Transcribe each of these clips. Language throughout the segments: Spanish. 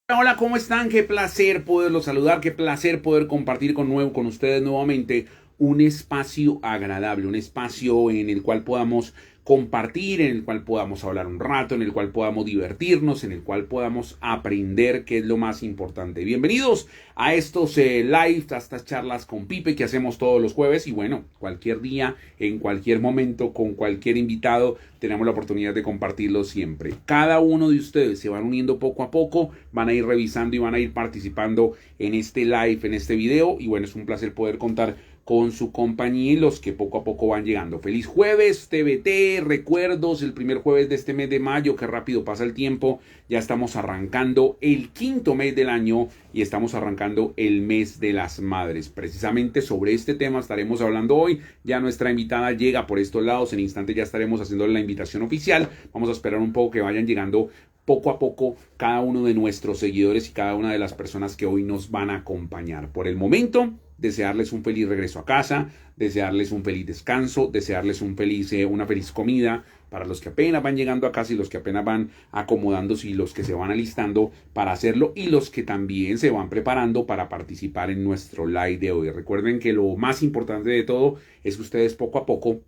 Hola, ¿cómo están? Qué placer poderlos saludar, qué placer poder compartir con ustedes nuevamente un espacio agradable, un espacio en el cual podamos compartir, en el cual podamos hablar un rato, en el cual podamos divertirnos, en el cual podamos aprender, que es lo más importante. Bienvenidos a estos live, a estas charlas con Pipe que hacemos todos los jueves y bueno, cualquier día, en cualquier momento, con cualquier invitado, tenemos la oportunidad de compartirlo siempre. Cada uno de ustedes se van uniendo poco a poco, van a ir revisando y van a ir participando en este live, en este video y bueno, es un placer poder contar con su compañía y los que poco a poco van llegando. Feliz jueves, TBT, recuerdos, el primer jueves de este mes de mayo, qué rápido pasa el tiempo, ya estamos arrancando el quinto mes del año y estamos arrancando el mes de las madres. Precisamente sobre este tema estaremos hablando hoy, ya nuestra invitada llega por estos lados, en instante ya estaremos haciendo la invitación oficial, vamos a esperar un poco que vayan llegando poco a poco cada uno de nuestros seguidores y cada una de las personas que hoy nos van a acompañar. Por el momento, desearles un feliz regreso a casa, desearles un feliz descanso, desearles una feliz comida para los que apenas van llegando a casa y los que apenas van acomodándose y los que se van alistando para hacerlo y los que también se van preparando para participar en nuestro live de hoy. Recuerden que lo más importante de todo es que ustedes poco a poco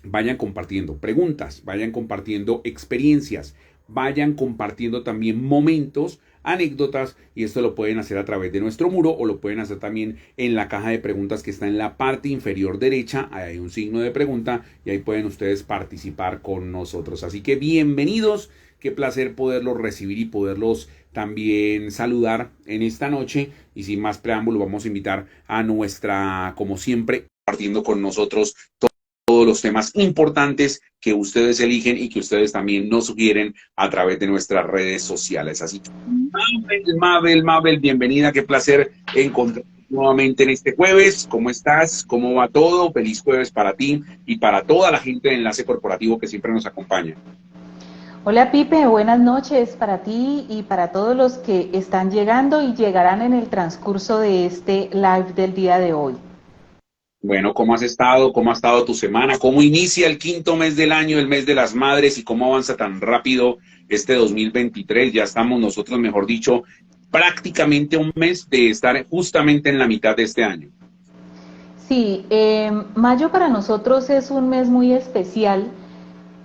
vayan compartiendo preguntas, vayan compartiendo experiencias, vayan compartiendo también momentos, anécdotas, y esto lo pueden hacer a través de nuestro muro o lo pueden hacer también en la caja de preguntas que está en la parte inferior derecha. Ahí hay un signo de pregunta y ahí pueden ustedes participar con nosotros. Así que bienvenidos, qué placer poderlos recibir y poderlos también saludar en esta noche. Y sin más preámbulo, vamos a invitar a nuestra, como siempre, compartiendo con nosotros todos los temas importantes que ustedes eligen y que ustedes también nos sugieren a través de nuestras redes sociales. Así que, Mabel, bienvenida, qué placer encontrarte nuevamente en este jueves. ¿Cómo estás? ¿Cómo va todo? Feliz jueves para ti y para toda la gente de Enlace Corporativo que siempre nos acompaña. Hola Pipe, buenas noches para ti y para todos los que están llegando y llegarán en el transcurso de este live del día de hoy. Bueno, ¿cómo has estado? ¿Cómo ha estado tu semana? ¿Cómo inicia el quinto mes del año, el mes de las madres? ¿Y cómo avanza tan rápido este 2023? Ya estamos nosotros, mejor dicho, prácticamente un mes de estar justamente en la mitad de este año. Sí, mayo para nosotros es un mes muy especial,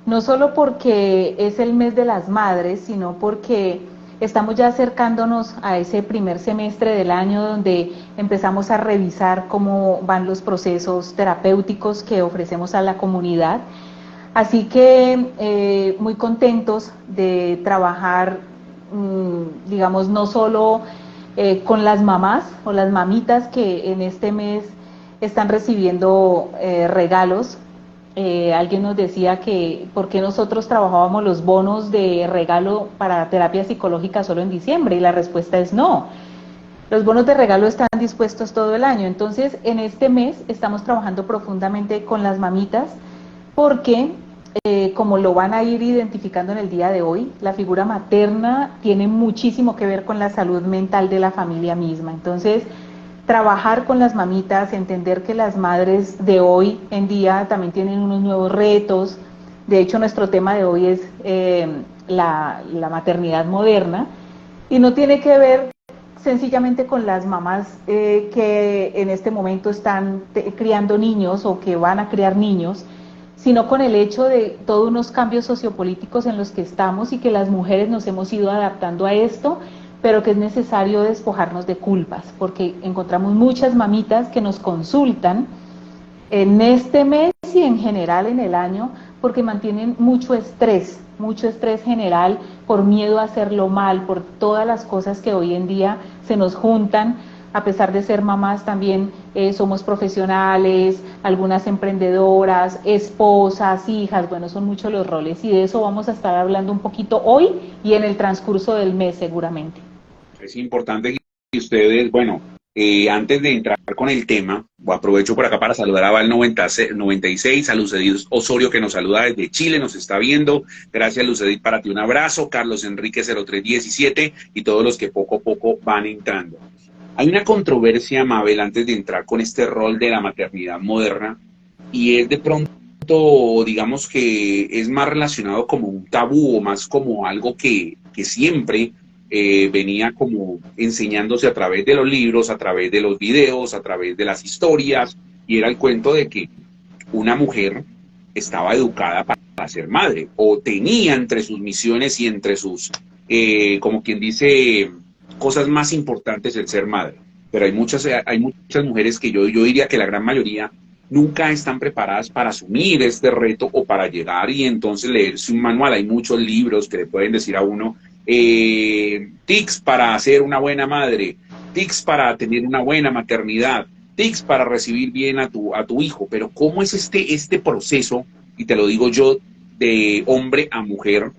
no solo porque es el mes de las madres, sino porque estamos ya acercándonos a ese primer semestre del año donde empezamos a revisar cómo van los procesos terapéuticos que ofrecemos a la comunidad. Así que muy contentos de trabajar, digamos, no solo con las mamás o las mamitas que en este mes están recibiendo regalos. Alguien nos decía que por qué nosotros trabajábamos los bonos de regalo para terapia psicológica solo en diciembre, y la respuesta es no. Los bonos de regalo están dispuestos todo el año. Entonces, en este mes estamos trabajando profundamente con las mamitas porque, como lo van a ir identificando en el día de hoy, la figura materna tiene muchísimo que ver con la salud mental de la familia misma. Entonces, trabajar con las mamitas, entender que las madres de hoy en día también tienen unos nuevos retos. De hecho, nuestro tema de hoy es la maternidad moderna y no tiene que ver sencillamente con las mamás que en este momento están criando niños o que van a criar niños, sino con el hecho de todos unos cambios sociopolíticos en los que estamos y que las mujeres nos hemos ido adaptando a esto, pero que es necesario despojarnos de culpas, porque encontramos muchas mamitas que nos consultan en este mes y en general en el año, porque mantienen mucho estrés general por miedo a hacerlo mal, por todas las cosas que hoy en día se nos juntan. A pesar de ser mamás también somos profesionales, algunas emprendedoras, esposas, hijas, bueno, son muchos los roles y de eso vamos a estar hablando un poquito hoy y en el transcurso del mes seguramente. Es importante que ustedes, bueno, antes de entrar con el tema, aprovecho por acá para saludar a Val 96, a Lucedit Osorio que nos saluda desde Chile, nos está viendo. Gracias, Lucedit, para ti un abrazo. Carlos Enrique 0317 y todos los que poco a poco van entrando. Hay una controversia, Mabel, antes de entrar con este rol de la maternidad moderna, y es de pronto, digamos que es más relacionado como un tabú o más como algo que siempre venía como enseñándose a través de los libros, a través de los videos, a través de las historias, y era el cuento de que una mujer estaba educada para ser madre, o tenía entre sus misiones y entre sus, como quien dice, cosas más importantes el ser madre. Pero hay muchas mujeres que yo diría que la gran mayoría nunca están preparadas para asumir este reto o para llegar y entonces leerse un manual. Hay muchos libros que le pueden decir a uno, tics para ser una buena madre, tics para tener una buena maternidad, tics para recibir bien a tu hijo, pero ¿cómo es este proceso? Y te lo digo yo, de hombre a mujer,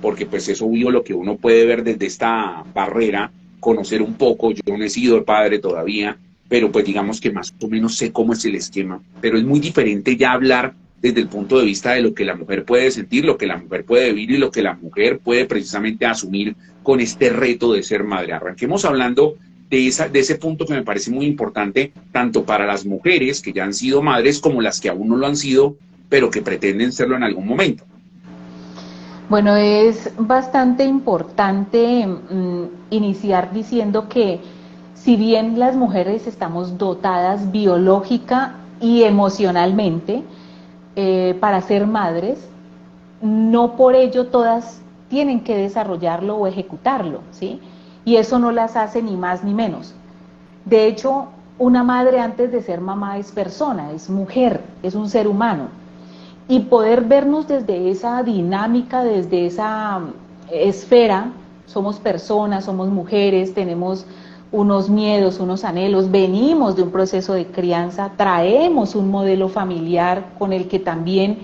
porque pues es obvio lo que uno puede ver desde esta barrera, conocer un poco, yo no he sido padre todavía, pero pues digamos que más o menos sé cómo es el esquema, pero es muy diferente ya hablar desde el punto de vista de lo que la mujer puede sentir, lo que la mujer puede vivir y lo que la mujer puede precisamente asumir con este reto de ser madre. Arranquemos hablando de ese punto que me parece muy importante, tanto para las mujeres que ya han sido madres como las que aún no lo han sido, pero que pretenden serlo en algún momento. Bueno, es bastante importante iniciar diciendo que si bien las mujeres estamos dotadas biológica y emocionalmente para ser madres, no por ello todas tienen que desarrollarlo o ejecutarlo, ¿sí? Y eso no las hace ni más ni menos. De hecho, una madre antes de ser mamá es persona, es mujer, es un ser humano. Y poder vernos desde esa dinámica, desde esa esfera, somos personas, somos mujeres, tenemos unos miedos, unos anhelos, venimos de un proceso de crianza, traemos un modelo familiar con el que también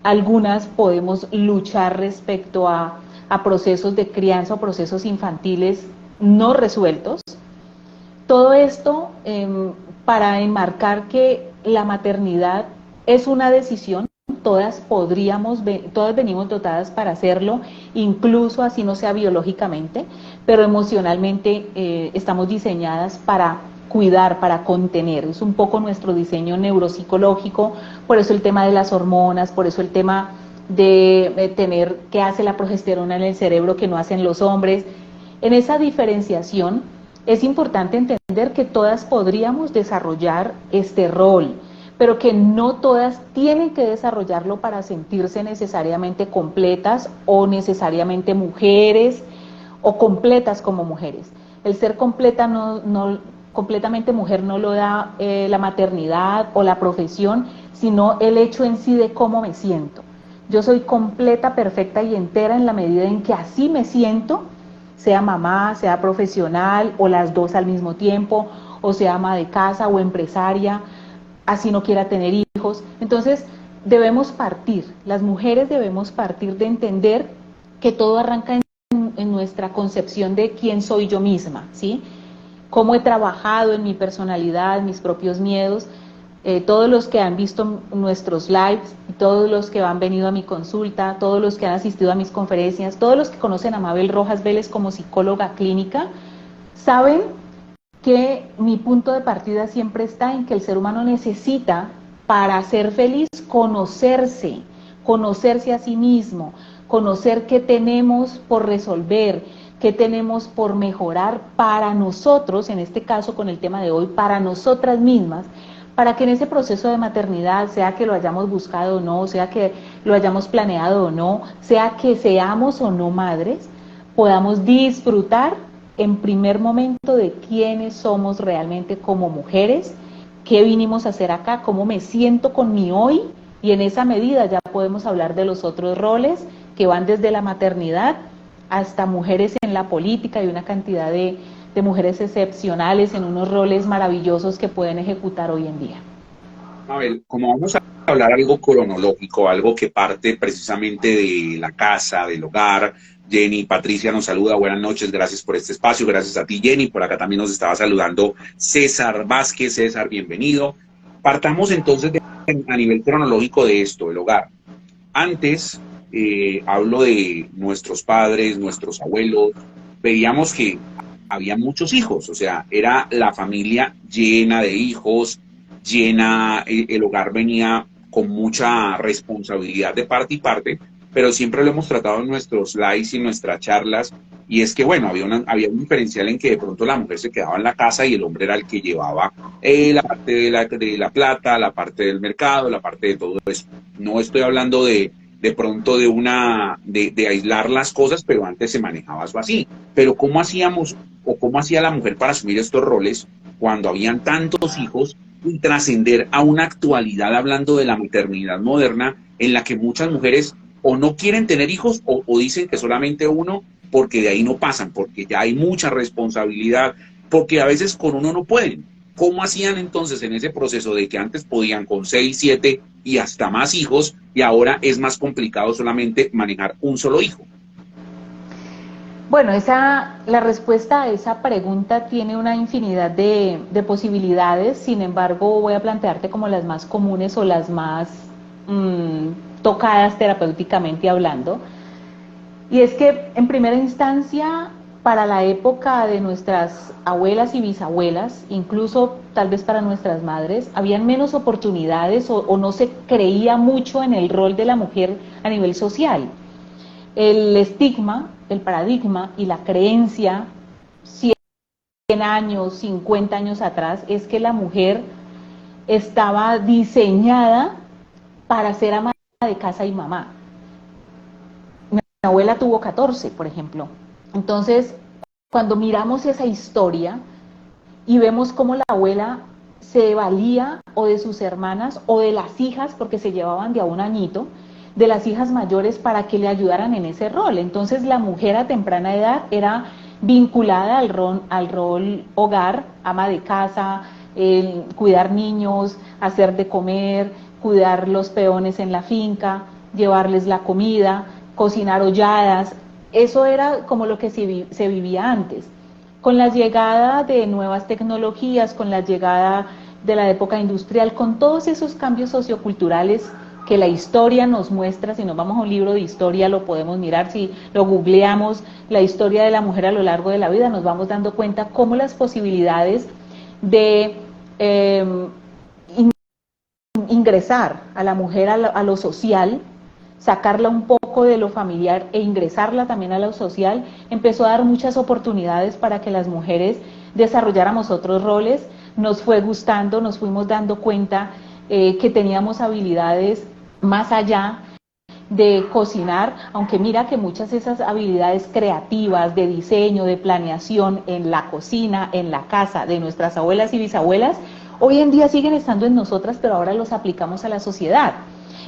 algunas podemos luchar respecto a procesos de crianza o procesos infantiles no resueltos. Todo esto para enmarcar que la maternidad es una decisión, todas venimos dotadas para hacerlo, incluso así no sea biológicamente, pero emocionalmente estamos diseñadas para cuidar, para contener. Es un poco nuestro diseño neuropsicológico, por eso el tema de las hormonas, por eso el tema de tener qué hace la progesterona en el cerebro que no hacen los hombres. En esa diferenciación es importante entender que todas podríamos desarrollar este rol, pero que no todas tienen que desarrollarlo para sentirse necesariamente completas o necesariamente mujeres o completas como mujeres. El ser completamente mujer no lo da la maternidad o la profesión, sino el hecho en sí de cómo me siento. Yo soy completa, perfecta y entera en la medida en que así me siento, sea mamá, sea profesional o las dos al mismo tiempo, o sea ama de casa o empresaria, así no quiera tener hijos. Entonces debemos partir, las mujeres debemos partir de entender que todo arranca en nuestra concepción de quién soy yo misma, ¿sí? Cómo he trabajado en mi personalidad, mis propios miedos. Todos los que han visto nuestros lives, todos los que han venido a mi consulta, todos los que han asistido a mis conferencias, todos los que conocen a Mabel Rojas Vélez como psicóloga clínica, saben que mi punto de partida siempre está en que el ser humano necesita, para ser feliz, conocerse, conocerse a sí mismo, conocer qué tenemos por resolver, qué tenemos por mejorar para nosotros, en este caso con el tema de hoy, para nosotras mismas, para que en ese proceso de maternidad, sea que lo hayamos buscado o no, sea que lo hayamos planeado o no, sea que seamos o no madres, podamos disfrutar en primer momento de quiénes somos realmente como mujeres, qué vinimos a hacer acá, cómo me siento con mi hoy, y en esa medida ya podemos hablar de los otros roles que van desde la maternidad hasta mujeres en la política y una cantidad de mujeres excepcionales en unos roles maravillosos que pueden ejecutar hoy en día. Mabel, como vamos a hablar algo cronológico, algo que parte precisamente de la casa, del hogar, Jenny, Patricia nos saluda, buenas noches, gracias por este espacio, gracias a ti Jenny, por acá también nos estaba saludando César Vázquez, César, bienvenido. Partamos entonces a nivel cronológico de esto, el hogar. Antes, hablo de nuestros padres, nuestros abuelos, veíamos que había muchos hijos, o sea, era la familia llena de hijos, llena, el hogar venía con mucha responsabilidad de parte y parte, pero siempre lo hemos tratado en nuestros lives y nuestras charlas, y es que, bueno, había un diferencial en que de pronto la mujer se quedaba en la casa y el hombre era el que llevaba la parte de la plata, la parte del mercado, la parte de todo eso. No estoy hablando de pronto de aislar las cosas, pero antes se manejaba eso así. Pero ¿cómo hacíamos o cómo hacía la mujer para asumir estos roles cuando habían tantos hijos y trascender a una actualidad hablando de la maternidad moderna en la que muchas mujeres o no quieren tener hijos o dicen que solamente uno porque de ahí no pasan, porque ya hay mucha responsabilidad, porque a veces con uno no pueden? ¿Cómo hacían entonces en ese proceso de que antes podían con 6, 7 y hasta más hijos y ahora es más complicado solamente manejar un solo hijo? Bueno, la respuesta a esa pregunta tiene una infinidad de posibilidades, sin embargo voy a plantearte como las más comunes o las más tocadas terapéuticamente hablando. Y es que en primera instancia, para la época de nuestras abuelas y bisabuelas, incluso tal vez para nuestras madres, habían menos oportunidades o no se creía mucho en el rol de la mujer a nivel social. El estigma, el paradigma y la creencia 100 años, 50 años atrás es que la mujer estaba diseñada para ser ama de casa y mamá. Mi abuela tuvo 14, por ejemplo. Entonces, cuando miramos esa historia y vemos cómo la abuela se valía o de sus hermanas o de las hijas, porque se llevaban de a un añito, de las hijas mayores para que le ayudaran en ese rol. Entonces la mujer a temprana edad era vinculada al rol hogar, ama de casa, cuidar niños, hacer de comer, cuidar los peones en la finca, llevarles la comida, cocinar holladas. Eso era como lo que se vivía antes. Con la llegada de nuevas tecnologías, con la llegada de la época industrial, con todos esos cambios socioculturales que la historia nos muestra, si nos vamos a un libro de historia lo podemos mirar, si lo googleamos, la historia de la mujer a lo largo de la vida, nos vamos dando cuenta cómo las posibilidades de ingresar a la mujer a lo social, sacarla un poco de lo familiar e ingresarla también a lo social, empezó a dar muchas oportunidades para que las mujeres desarrolláramos otros roles. Nos fue gustando, nos fuimos dando cuenta que teníamos habilidades más allá de cocinar, aunque mira que muchas de esas habilidades creativas, de diseño, de planeación en la cocina, en la casa de nuestras abuelas y bisabuelas, hoy en día siguen estando en nosotras, pero ahora los aplicamos a la sociedad.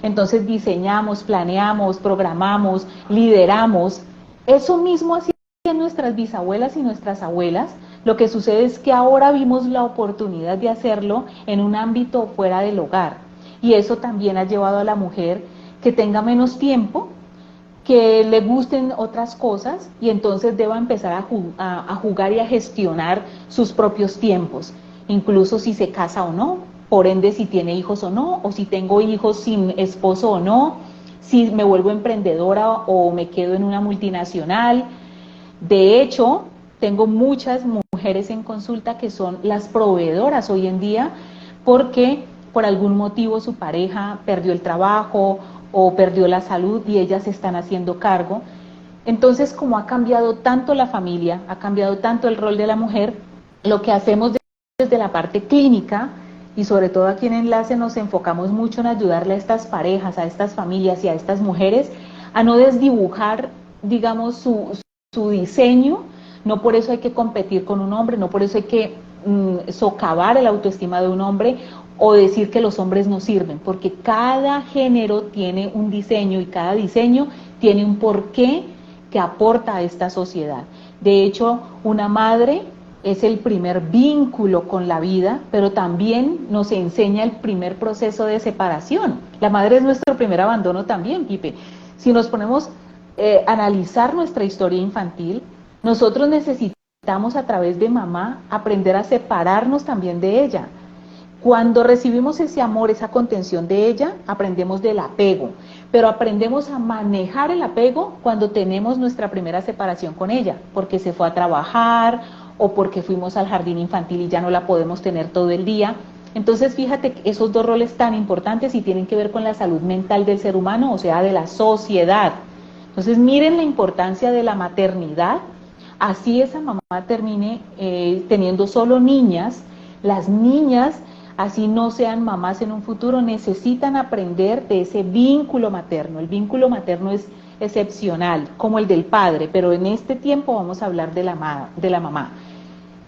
Entonces diseñamos, planeamos, programamos, lideramos. Eso mismo hacían nuestras bisabuelas y nuestras abuelas. Lo que sucede es que ahora vimos la oportunidad de hacerlo en un ámbito fuera del hogar. Y eso también ha llevado a la mujer que tenga menos tiempo, que le gusten otras cosas y entonces deba empezar a jugar y a gestionar sus propios tiempos, incluso si se casa o no, por ende si tiene hijos o no, o si tengo hijos sin esposo o no, si me vuelvo emprendedora o me quedo en una multinacional. De hecho, tengo muchas mujeres en consulta que son las proveedoras hoy en día porque por algún motivo su pareja perdió el trabajo o perdió la salud y ellas se están haciendo cargo. Entonces, como ha cambiado tanto la familia, ha cambiado tanto el rol de la mujer, lo que hacemos desde la parte clínica y sobre todo aquí en Enlace nos enfocamos mucho en ayudarle a estas parejas, a estas familias y a estas mujeres a no desdibujar, digamos, su diseño. No por eso hay que competir con un hombre, no por eso hay que socavar el autoestima de un hombre o decir que los hombres no sirven, porque cada género tiene un diseño y cada diseño tiene un porqué que aporta a esta sociedad. De hecho, una madre es el primer vínculo con la vida, pero también nos enseña el primer proceso de separación. La madre es nuestro primer abandono también, Pipe. Si nos ponemos a analizar nuestra historia infantil, nosotros necesitamos a través de mamá aprender a separarnos también de ella. Cuando recibimos ese amor, esa contención de ella, aprendemos del apego, pero aprendemos a manejar el apego cuando tenemos nuestra primera separación con ella, porque se fue a trabajar o porque fuimos al jardín infantil y ya no la podemos tener todo el día. Entonces fíjate que esos dos roles tan importantes y tienen que ver con la salud mental del ser humano, o sea, de la sociedad. Entonces miren la importancia de la maternidad así esa mamá termine teniendo solo niñas, las niñas, así no sean mamás en un futuro, necesitan aprender de ese vínculo materno. El vínculo materno es excepcional, como el del padre, pero en este tiempo vamos a hablar de la mamá.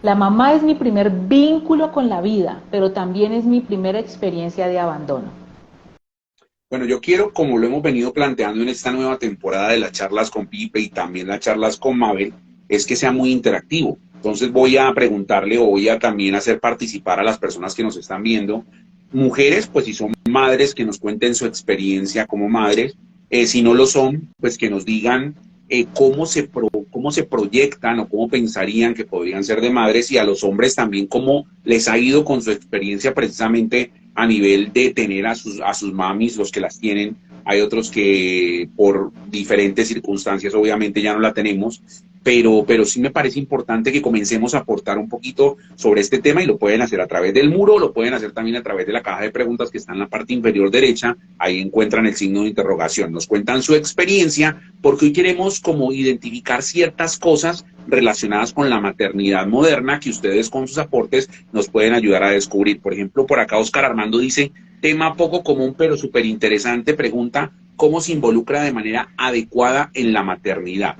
La mamá es mi primer vínculo con la vida, pero también es mi primera experiencia de abandono. Bueno, yo quiero, como lo hemos venido planteando en esta nueva temporada de las charlas con Pipe y también las charlas con Mabel, es que sea muy interactivo. Entonces voy a preguntarle o voy a también hacer participar a las personas que nos están viendo, mujeres, pues si son madres, que nos cuenten su experiencia como madres, si no lo son, pues que nos digan cómo se proyectan o cómo pensarían que podrían ser de madres, y a los hombres también cómo les ha ido con su experiencia precisamente a nivel de tener a sus mamis, los que las tienen. Hay otros que por diferentes circunstancias obviamente ya no la tenemos, pero sí me parece importante que comencemos a aportar un poquito sobre este tema, y lo pueden hacer a través del muro, lo pueden hacer también a través de la caja de preguntas que está en la parte inferior derecha. Ahí encuentran el signo de interrogación, nos cuentan su experiencia, porque hoy queremos como identificar ciertas cosas relacionadas con la maternidad moderna que ustedes con sus aportes nos pueden ayudar a descubrir. Por ejemplo, por acá Oscar Armando dice: tema poco común pero súper interesante, pregunta: ¿cómo se involucra de manera adecuada en la maternidad?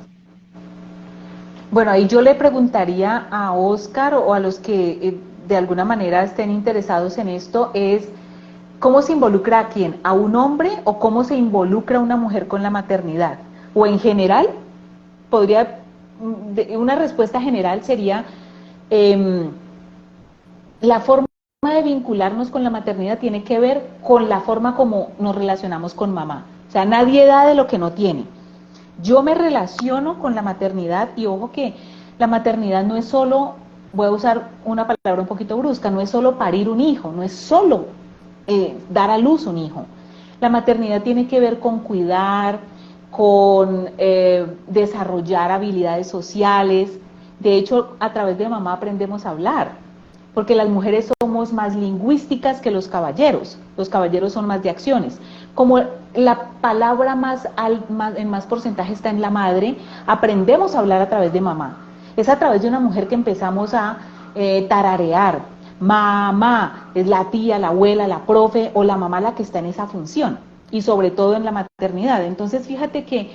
Bueno, ahí yo le preguntaría a Oscar o a los que de alguna manera estén interesados en esto, es cómo se involucra a quién, a un hombre, o cómo se involucra una mujer con la maternidad, o en general. Podría, una respuesta general sería eh, la forma de vincularnos con la maternidad tiene que ver con la forma como nos relacionamos con mamá. O sea, nadie da de lo que no tiene. Yo me relaciono con la maternidad, y ojo que la maternidad no es solo, voy a usar una palabra un poquito brusca, no es solo parir un hijo, no es solo dar a luz un hijo. La maternidad tiene que ver con cuidar, con desarrollar habilidades sociales. De hecho, a través de mamá aprendemos a hablar, porque las mujeres somos más lingüísticas que los caballeros son más de acciones. Como la palabra en más porcentaje está en la madre, aprendemos a hablar a través de mamá. Es a través de una mujer que empezamos a tararear. Mamá es la tía, la abuela, la profe o la mamá la que está en esa función, y sobre todo en la maternidad. Entonces fíjate que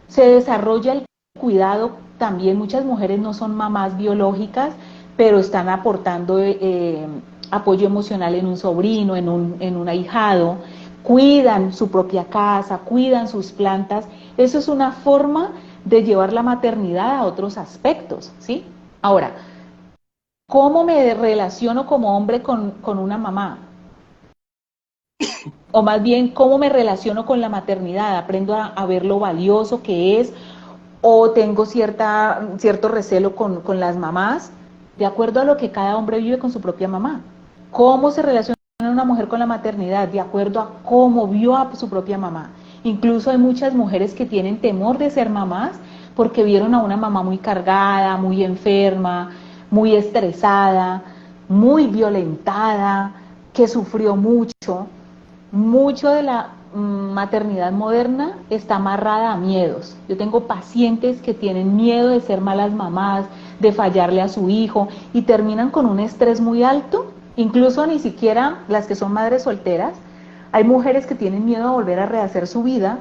se desarrolla el cuidado también. Muchas mujeres no son mamás biológicas, pero están aportando apoyo emocional en un sobrino, en un ahijado, cuidan su propia casa, cuidan sus plantas. Eso es una forma de llevar la maternidad a otros aspectos, ¿sí? Ahora, ¿cómo me relaciono como hombre con una mamá? O más bien, ¿cómo me relaciono con la maternidad? Aprendo a ver lo valioso que es, o tengo cierto recelo con las mamás, de acuerdo a lo que cada hombre vive con su propia mamá. ¿Cómo se relaciona una mujer con la maternidad? De acuerdo a cómo vio a su propia mamá. Incluso hay muchas mujeres que tienen temor de ser mamás porque vieron a una mamá muy cargada, muy enferma, muy estresada, muy violentada, que sufrió mucho. Mucho de la maternidad moderna está amarrada a miedos. Yo tengo pacientes que tienen miedo de ser malas mamás, de fallarle a su hijo, y terminan con un estrés muy alto. Incluso ni siquiera las que son madres solteras, hay mujeres que tienen miedo a volver a rehacer su vida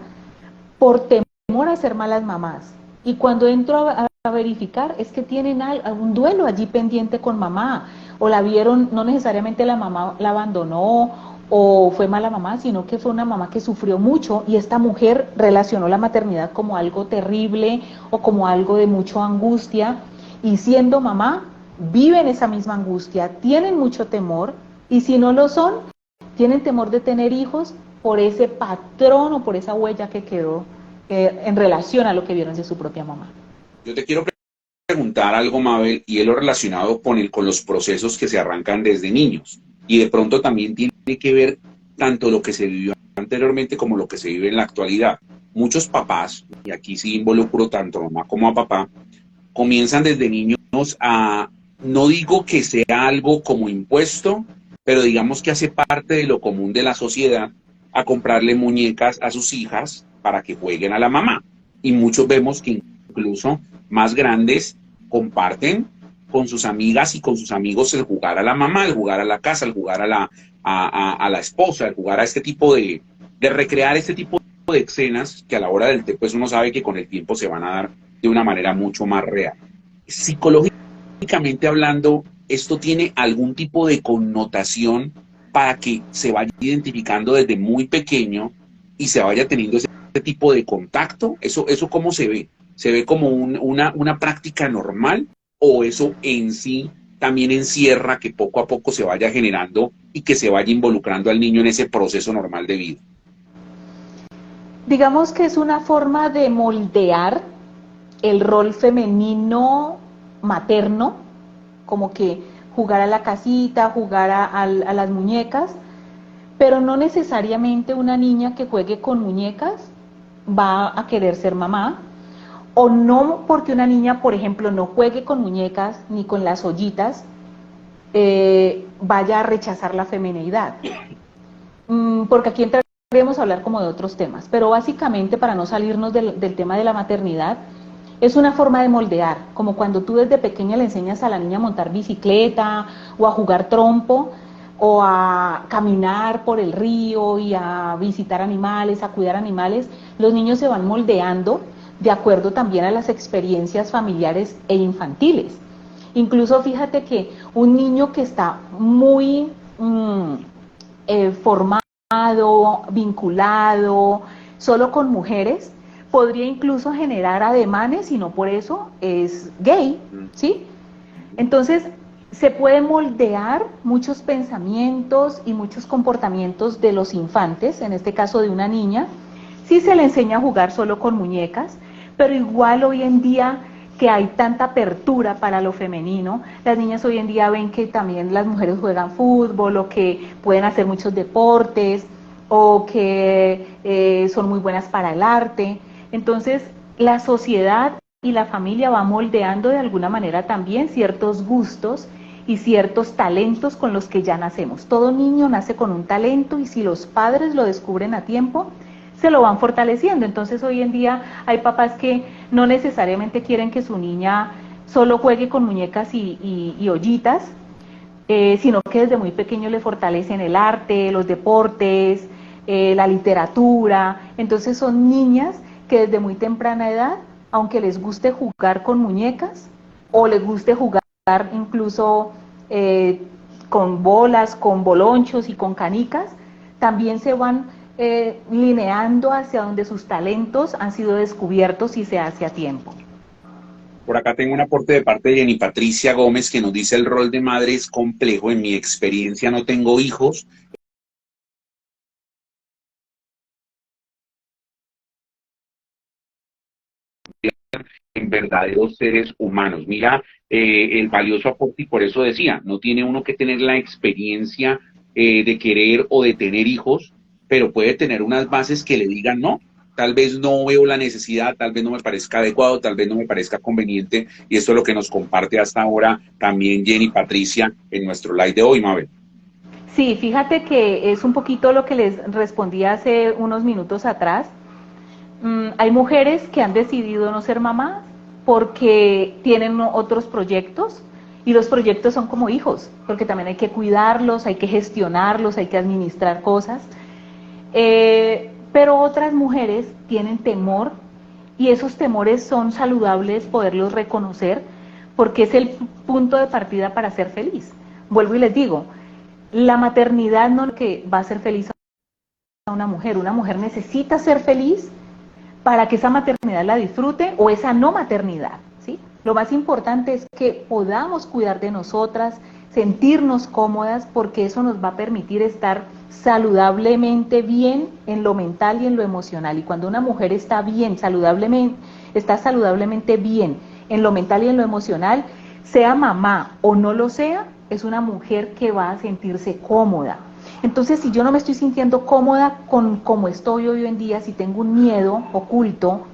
por temor a ser malas mamás. Y cuando entro a verificar, es que tienen un duelo allí pendiente con mamá, o la vieron, no necesariamente la mamá la abandonó o fue mala mamá, sino que fue una mamá que sufrió mucho, y esta mujer relacionó la maternidad como algo terrible o como algo de mucha angustia, y siendo mamá viven esa misma angustia, tienen mucho temor, y si no lo son, tienen temor de tener hijos por ese patrón o por esa huella que quedó en relación a lo que vieron de su propia mamá. Yo te quiero preguntar algo, Mabel, y es lo relacionado con los procesos que se arrancan desde niños. Y de pronto también tiene que ver tanto lo que se vivió anteriormente como lo que se vive en la actualidad. Muchos papás, y aquí sí involucro tanto a mamá como a papá, comienzan desde niños a, no digo que sea algo como impuesto, pero digamos que hace parte de lo común de la sociedad, a comprarle muñecas a sus hijas para que jueguen a la mamá. Y muchos vemos que incluso más grandes comparten con sus amigas y con sus amigos el jugar a la mamá, el jugar a la casa, el jugar a la esposa, el jugar a este tipo de recrear este tipo de escenas que a la hora del té, pues uno sabe que con el tiempo se van a dar de una manera mucho más real. Psicológicamente hablando, ¿esto tiene algún tipo de connotación para que se vaya identificando desde muy pequeño y se vaya teniendo ese tipo de contacto? ¿Eso cómo se ve? ¿Se ve como una práctica normal o eso en sí también encierra que poco a poco se vaya generando y que se vaya involucrando al niño en ese proceso normal de vida? Digamos que es una forma de moldear el rol femenino materno, como que jugar a la casita, jugar a las muñecas, pero no necesariamente una niña que juegue con muñecas va a querer ser mamá, o no porque una niña, por ejemplo, no juegue con muñecas ni con las ollitas, vaya a rechazar la feminidad. Porque aquí entraremos a hablar como de otros temas, pero básicamente para no salirnos del tema de la maternidad, es una forma de moldear, como cuando tú desde pequeña le enseñas a la niña a montar bicicleta o a jugar trompo o a caminar por el río y a visitar animales, a cuidar animales, los niños se van moldeando de acuerdo también a las experiencias familiares e infantiles. Incluso fíjate que un niño que está muy formado, vinculado, solo con mujeres, podría incluso generar ademanes y no por eso es gay, ¿sí? Entonces, se puede moldear muchos pensamientos y muchos comportamientos de los infantes, en este caso de una niña, si se le enseña a jugar solo con muñecas, pero igual hoy en día que hay tanta apertura para lo femenino, las niñas hoy en día ven que también las mujeres juegan fútbol o que pueden hacer muchos deportes o que son muy buenas para el arte. Entonces, la sociedad y la familia va moldeando de alguna manera también ciertos gustos y ciertos talentos con los que ya nacemos. Todo niño nace con un talento y si los padres lo descubren a tiempo, se lo van fortaleciendo. Entonces hoy en día hay papás que no necesariamente quieren que su niña solo juegue con muñecas y ollitas, sino que desde muy pequeño le fortalecen el arte, los deportes, la literatura. Entonces son niñas que desde muy temprana edad, aunque les guste jugar con muñecas o les guste jugar incluso con bolas, con bolonchos y con canicas, también se van lineando hacia donde sus talentos han sido descubiertos y se hace a tiempo. Por acá tengo un aporte de parte de Jenny Patricia Gómez que nos dice: el rol de madre es complejo. En mi experiencia no tengo hijos. En verdaderos seres humanos. Mira, el valioso aporte, y por eso decía, no tiene uno que tener la experiencia de querer o de tener hijos, pero puede tener unas bases que le digan no. Tal vez no veo la necesidad, tal vez no me parezca adecuado, tal vez no me parezca conveniente, y esto es lo que nos comparte hasta ahora también Jenny Patricia en nuestro live de hoy, Mabel. Sí, fíjate que es un poquito lo que les respondí hace unos minutos atrás. Hay mujeres que han decidido no ser mamás porque tienen otros proyectos y los proyectos son como hijos, porque también hay que cuidarlos, hay que gestionarlos, hay que administrar cosas. Pero otras mujeres tienen temor y esos temores son saludables poderlos reconocer porque es el punto de partida para ser feliz. Vuelvo y les digo, la maternidad no es lo que va a hacer feliz a una mujer necesita ser feliz para que esa maternidad la disfrute o esa no maternidad, ¿sí? Lo más importante es que podamos cuidar de nosotras, sentirnos cómodas, porque eso nos va a permitir estar saludablemente bien en lo mental y en lo emocional. Y cuando una mujer está bien, está saludablemente bien en lo mental y en lo emocional, sea mamá o no lo sea, es una mujer que va a sentirse cómoda. Entonces, si yo no me estoy sintiendo cómoda con cómo estoy hoy en día, si tengo un miedo oculto,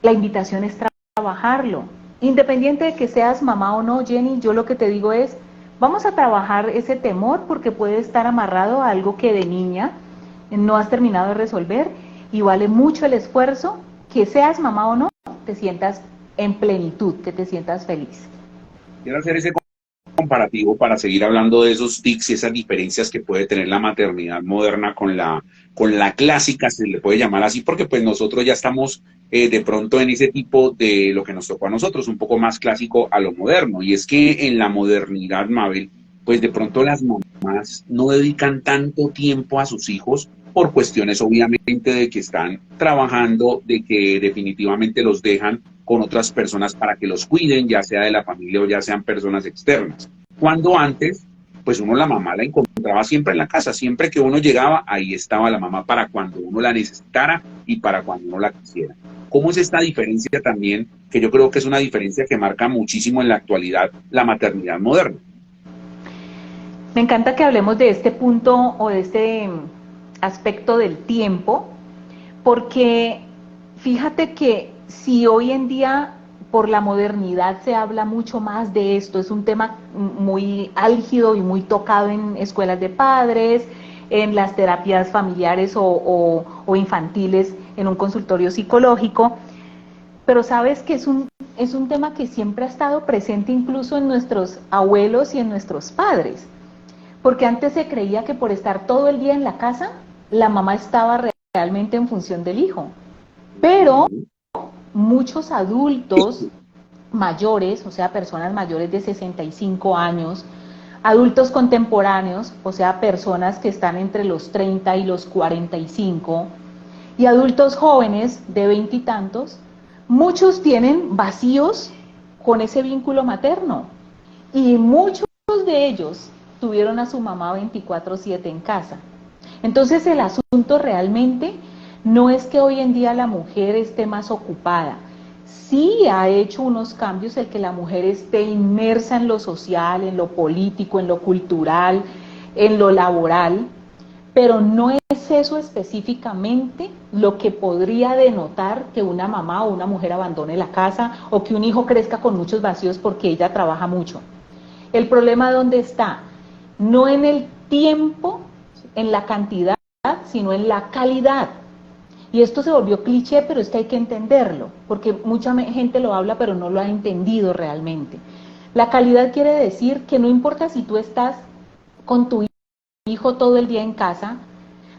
la invitación es trabajarlo. Independiente de que seas mamá o no, Jenny, yo lo que te digo es, vamos a trabajar ese temor porque puede estar amarrado a algo que de niña no has terminado de resolver y vale mucho el esfuerzo, que seas mamá o no, te sientas en plenitud, que te sientas feliz. Quiero hacer ese comparativo para seguir hablando de esos tics y esas diferencias que puede tener la maternidad moderna con la clásica, se le puede llamar así, porque pues nosotros ya estamos de pronto en ese tipo de lo que nos tocó a nosotros, un poco más clásico a lo moderno. Y es que en la modernidad, Mabel, pues de pronto las mamás no dedican tanto tiempo a sus hijos por cuestiones obviamente de que están trabajando, de que definitivamente los dejan con otras personas para que los cuiden, ya sea de la familia o ya sean personas externas. Cuando antes, pues uno la mamá la encontraba siempre en la casa, siempre que uno llegaba, ahí estaba la mamá para cuando uno la necesitara y para cuando uno la quisiera. ¿Cómo es esta diferencia también, que yo creo que es una diferencia que marca muchísimo en la actualidad la maternidad moderna? Me encanta que hablemos de este punto o de este aspecto del tiempo, porque fíjate que si hoy en día por la modernidad se habla mucho más de esto, es un tema muy álgido y muy tocado en escuelas de padres, en las terapias familiares o infantiles, en un consultorio psicológico, pero sabes que es un tema que siempre ha estado presente incluso en nuestros abuelos y en nuestros padres, porque antes se creía que por estar todo el día en la casa, la mamá estaba realmente en función del hijo, pero muchos adultos mayores, o sea, personas mayores de 65 años, adultos contemporáneos, o sea, personas que están entre los 30 y los 45, y adultos jóvenes de 20 y tantos, muchos tienen vacíos con ese vínculo materno, y muchos de ellos tuvieron a su mamá 24/7 en casa. Entonces el asunto realmente no es que hoy en día la mujer esté más ocupada. Sí ha hecho unos cambios el que la mujer esté inmersa en lo social, en lo político, en lo cultural, en lo laboral, pero no es eso específicamente lo que podría denotar que una mamá o una mujer abandone la casa o que un hijo crezca con muchos vacíos porque ella trabaja mucho. El problema ¿dónde está? No en el tiempo, en la cantidad, sino en la calidad. Y esto se volvió cliché, pero es que hay que entenderlo, porque mucha gente lo habla, pero no lo ha entendido realmente. La calidad quiere decir que no importa si tú estás con tu hijo todo el día en casa,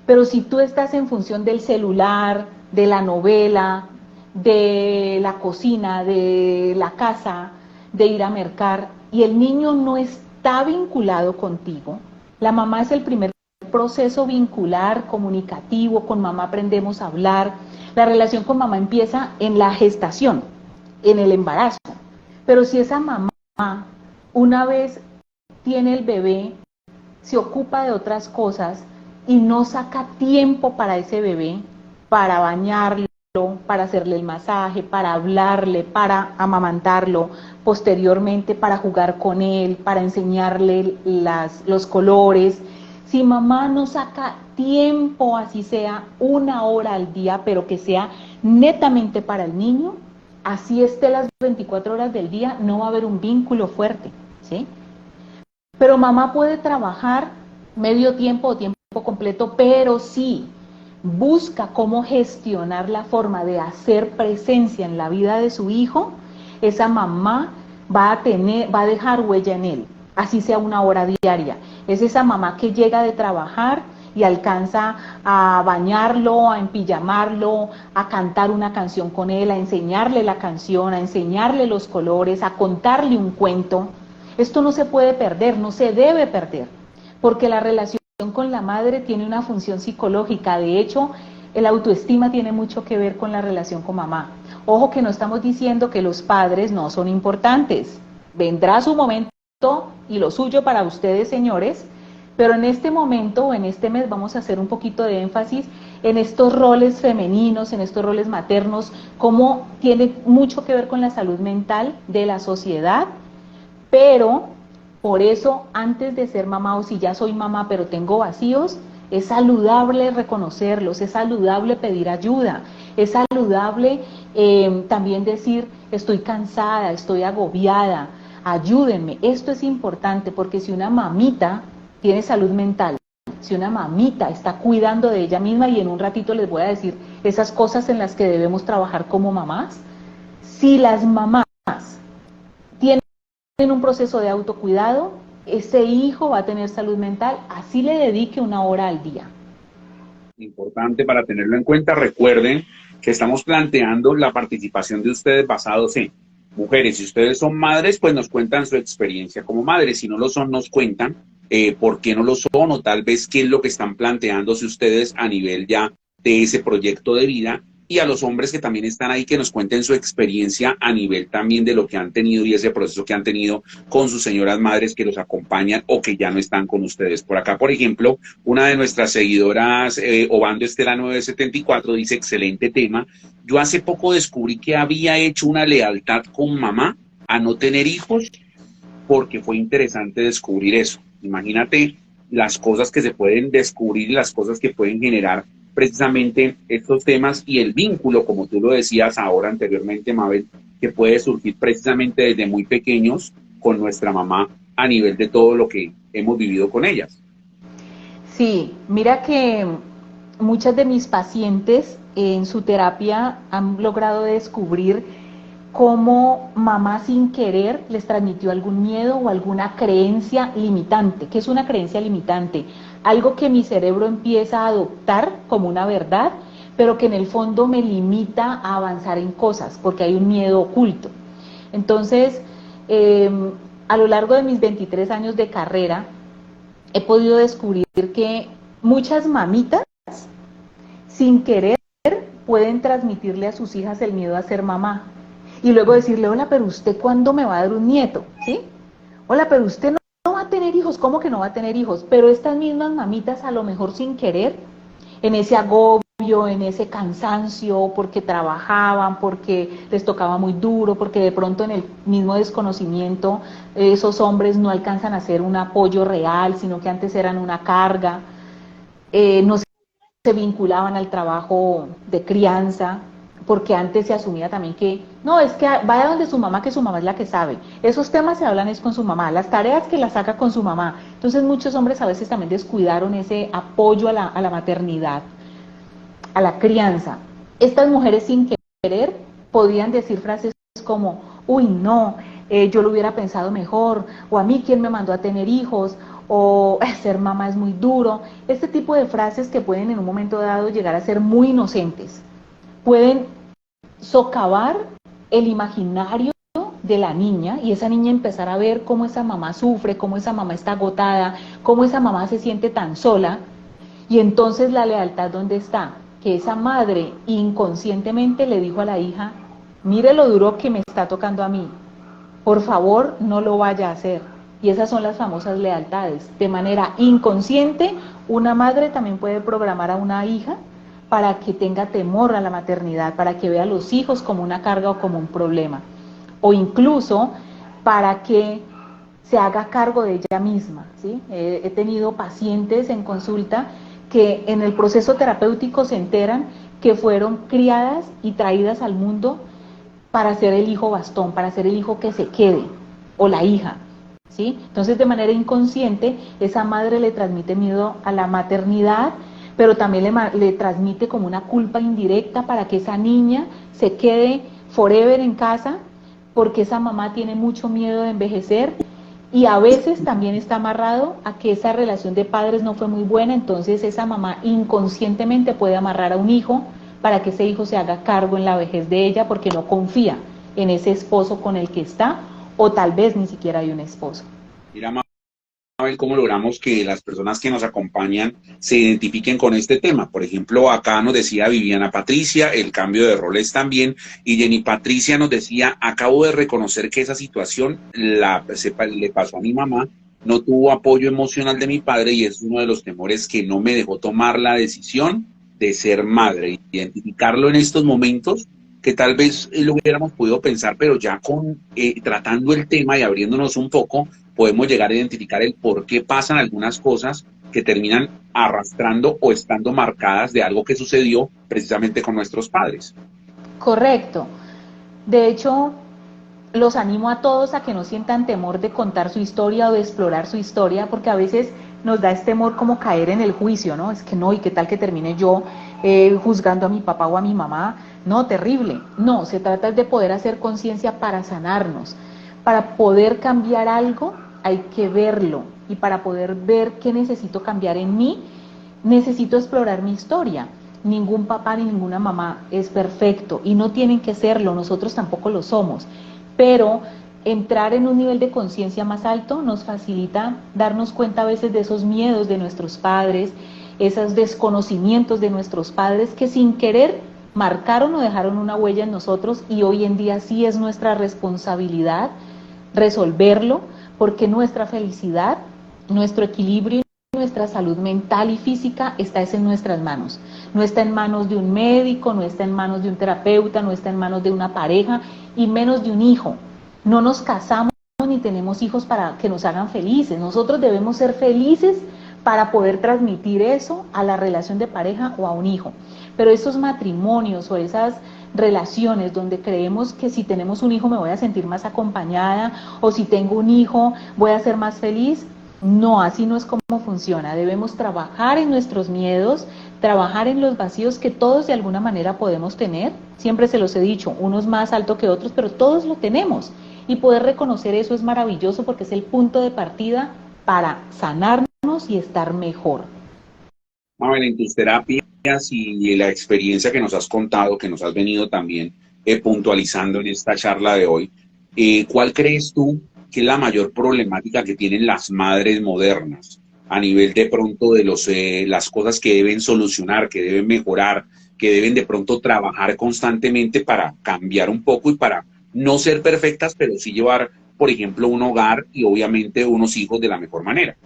pero si tú estás en función del celular, de la novela, de la cocina, de la casa, de ir a mercar, y el niño no está vinculado contigo, la mamá es el primer proceso vincular, comunicativo, con mamá aprendemos a hablar, la relación con mamá empieza en la gestación, en el embarazo, pero si esa mamá una vez tiene el bebé, se ocupa de otras cosas y no saca tiempo para ese bebé, para bañarlo, para hacerle el masaje, para hablarle, para amamantarlo, posteriormente para jugar con él, para enseñarle los colores. Si mamá no saca tiempo, así sea 1 hora al día, pero que sea netamente para el niño, así esté las 24 horas del día, no va a haber un vínculo fuerte, ¿sí? Pero mamá puede trabajar medio tiempo o tiempo completo, pero sí busca cómo gestionar la forma de hacer presencia en la vida de su hijo, esa mamá va a dejar huella en él, así sea 1 hora diaria. Es esa mamá que llega de trabajar y alcanza a bañarlo, a empijamarlo, a cantar una canción con él, a enseñarle la canción, a enseñarle los colores, a contarle un cuento. Esto no se puede perder, no se debe perder, porque la relación con la madre tiene una función psicológica. De hecho, el autoestima tiene mucho que ver con la relación con mamá. Ojo que no estamos diciendo que los padres no son importantes. Vendrá su momento y lo suyo para ustedes, señores, pero en este momento o en este mes vamos a hacer un poquito de énfasis en estos roles femeninos, en estos roles maternos, cómo tiene mucho que ver con la salud mental de la sociedad, pero por eso antes de ser mamá o si ya soy mamá pero tengo vacíos, es saludable reconocerlos, es saludable pedir ayuda, es saludable también decir estoy cansada, estoy agobiada, ayúdenme. Esto es importante porque si una mamita tiene salud mental, si una mamita está cuidando de ella misma, y en un ratito les voy a decir esas cosas en las que debemos trabajar como mamás, Si las mamás tienen un proceso de autocuidado, ese hijo va a tener salud mental, así le dedique 1 hora al día. Importante para tenerlo en cuenta. Recuerden que estamos planteando la participación de ustedes basados en mujeres. Si ustedes son madres, pues nos cuentan su experiencia como madres. Si no lo son, nos cuentan por qué no lo son o tal vez qué es lo que están planteándose ustedes a nivel ya de ese proyecto de vida. Y a los hombres que también están ahí, que nos cuenten su experiencia a nivel también de lo que han tenido y ese proceso que han tenido con sus señoras madres que los acompañan o que ya no están con ustedes. Por acá, por ejemplo, una de nuestras seguidoras, Obando Estela 974, dice, excelente tema. Yo hace poco descubrí que había hecho una lealtad con mamá a no tener hijos porque fue interesante descubrir eso. Imagínate las cosas que se pueden descubrir y las cosas que pueden generar precisamente estos temas y el vínculo, como tú lo decías ahora anteriormente, Mabel, que puede surgir precisamente desde muy pequeños con nuestra mamá a nivel de todo lo que hemos vivido con ellas. Sí, mira que muchas de mis pacientes en su terapia han logrado descubrir cómo mamá sin querer les transmitió algún miedo o alguna creencia limitante. ¿Qué es una creencia limitante? Algo que mi cerebro empieza a adoptar como una verdad, pero que en el fondo me limita a avanzar en cosas, porque hay un miedo oculto. Entonces, eh, a lo largo de mis 23 años de carrera, he podido descubrir que muchas mamitas, sin querer, pueden transmitirle a sus hijas el miedo a ser mamá. Y luego decirle, hola, pero usted ¿cuándo me va a dar un nieto? ¿Sí? Hola, pero usted no va a tener hijos. ¿Cómo que no va a tener hijos? Pero estas mismas mamitas, a lo mejor sin querer, en ese agobio, en ese cansancio, porque trabajaban, porque les tocaba muy duro, porque de pronto en el mismo desconocimiento esos hombres no alcanzan a ser un apoyo real, sino que antes eran una carga, no se vinculaban al trabajo de crianza, porque antes se asumía también que, no, es que vaya donde su mamá, que su mamá es la que sabe. Esos temas se hablan es con su mamá, las tareas que las saca con su mamá. Entonces muchos hombres a veces también descuidaron ese apoyo a la maternidad, a la crianza. Estas mujeres sin querer podían decir frases como, uy, no, yo lo hubiera pensado mejor, o a mí quién me mandó a tener hijos, o ser mamá es muy duro. Este tipo de frases que pueden en un momento dado llegar a ser muy inocentes, pueden socavar el imaginario de la niña y esa niña empezar a ver cómo esa mamá sufre, cómo esa mamá está agotada, cómo esa mamá se siente tan sola. Y entonces la lealtad, ¿dónde está? Que esa madre inconscientemente le dijo a la hija, mire lo duro que me está tocando a mí, por favor no lo vaya a hacer. Y esas son las famosas lealtades. De manera inconsciente, una madre también puede programar a una hija para que tenga temor a la maternidad, para que vea a los hijos como una carga o como un problema. O incluso para que se haga cargo de ella misma. ¿Sí? He tenido pacientes en consulta que en el proceso terapéutico se enteran que fueron criadas y traídas al mundo para ser el hijo bastón, para ser el hijo que se quede, o la hija. ¿Sí? Entonces, de manera inconsciente, esa madre le transmite miedo a la maternidad, pero también le transmite como una culpa indirecta para que esa niña se quede forever en casa, porque esa mamá tiene mucho miedo de envejecer y a veces también está amarrado a que esa relación de padres no fue muy buena, entonces esa mamá inconscientemente puede amarrar a un hijo para que ese hijo se haga cargo en la vejez de ella porque no confía en ese esposo con el que está o tal vez ni siquiera hay un esposo. Mira, Mabel, cómo logramos que las personas que nos acompañan se identifiquen con este tema. Por ejemplo, acá nos decía Viviana Patricia, el cambio de roles también, y Jenny Patricia nos decía, acabo de reconocer que esa situación le pasó a mi mamá, no tuvo apoyo emocional de mi padre y es uno de los temores que no me dejó tomar la decisión de ser madre. Identificarlo en estos momentos que tal vez lo hubiéramos podido pensar, pero ya con tratando el tema y abriéndonos un poco, podemos llegar a identificar el por qué pasan algunas cosas que terminan arrastrando o estando marcadas de algo que sucedió precisamente con nuestros padres. Correcto. De hecho, los animo a todos a que no sientan temor de contar su historia o de explorar su historia, porque a veces nos da este temor como caer en el juicio, ¿no? Es que no, y qué tal que termine yo juzgando a mi papá o a mi mamá. No, terrible. No, se trata de poder hacer conciencia para sanarnos. Para poder cambiar algo hay que verlo, y para poder ver qué necesito cambiar en mí, necesito explorar mi historia. Ningún papá ni ninguna mamá es perfecto y no tienen que serlo, nosotros tampoco lo somos, pero entrar en un nivel de conciencia más alto nos facilita darnos cuenta a veces de esos miedos de nuestros padres, esos desconocimientos de nuestros padres que sin querer marcaron o dejaron una huella en nosotros, y hoy en día sí es nuestra responsabilidad resolverlo, porque nuestra felicidad, nuestro equilibrio, nuestra salud mental y física está en nuestras manos. No está en manos de un médico, no está en manos de un terapeuta, no está en manos de una pareja y menos de un hijo. No nos casamos ni tenemos hijos para que nos hagan felices. Nosotros debemos ser felices para poder transmitir eso a la relación de pareja o a un hijo. Pero esos matrimonios o esas relaciones donde creemos que si tenemos un hijo me voy a sentir más acompañada, o si tengo un hijo voy a ser más feliz, no, así no es como funciona. Debemos trabajar en nuestros miedos, trabajar en los vacíos que todos de alguna manera podemos tener. Siempre se los he dicho, unos más alto que otros, pero todos lo tenemos. Y poder reconocer eso es maravilloso, porque es el punto de partida para sanarnos y estar mejor. Mabel, en tus terapias y la experiencia que nos has contado, que nos has venido también puntualizando en esta charla de hoy, ¿cuál crees tú que es la mayor problemática que tienen las madres modernas a nivel de pronto de las cosas que deben solucionar, que deben mejorar, que deben de pronto trabajar constantemente para cambiar un poco y para no ser perfectas, pero sí llevar, por ejemplo, un hogar y obviamente unos hijos de la mejor manera?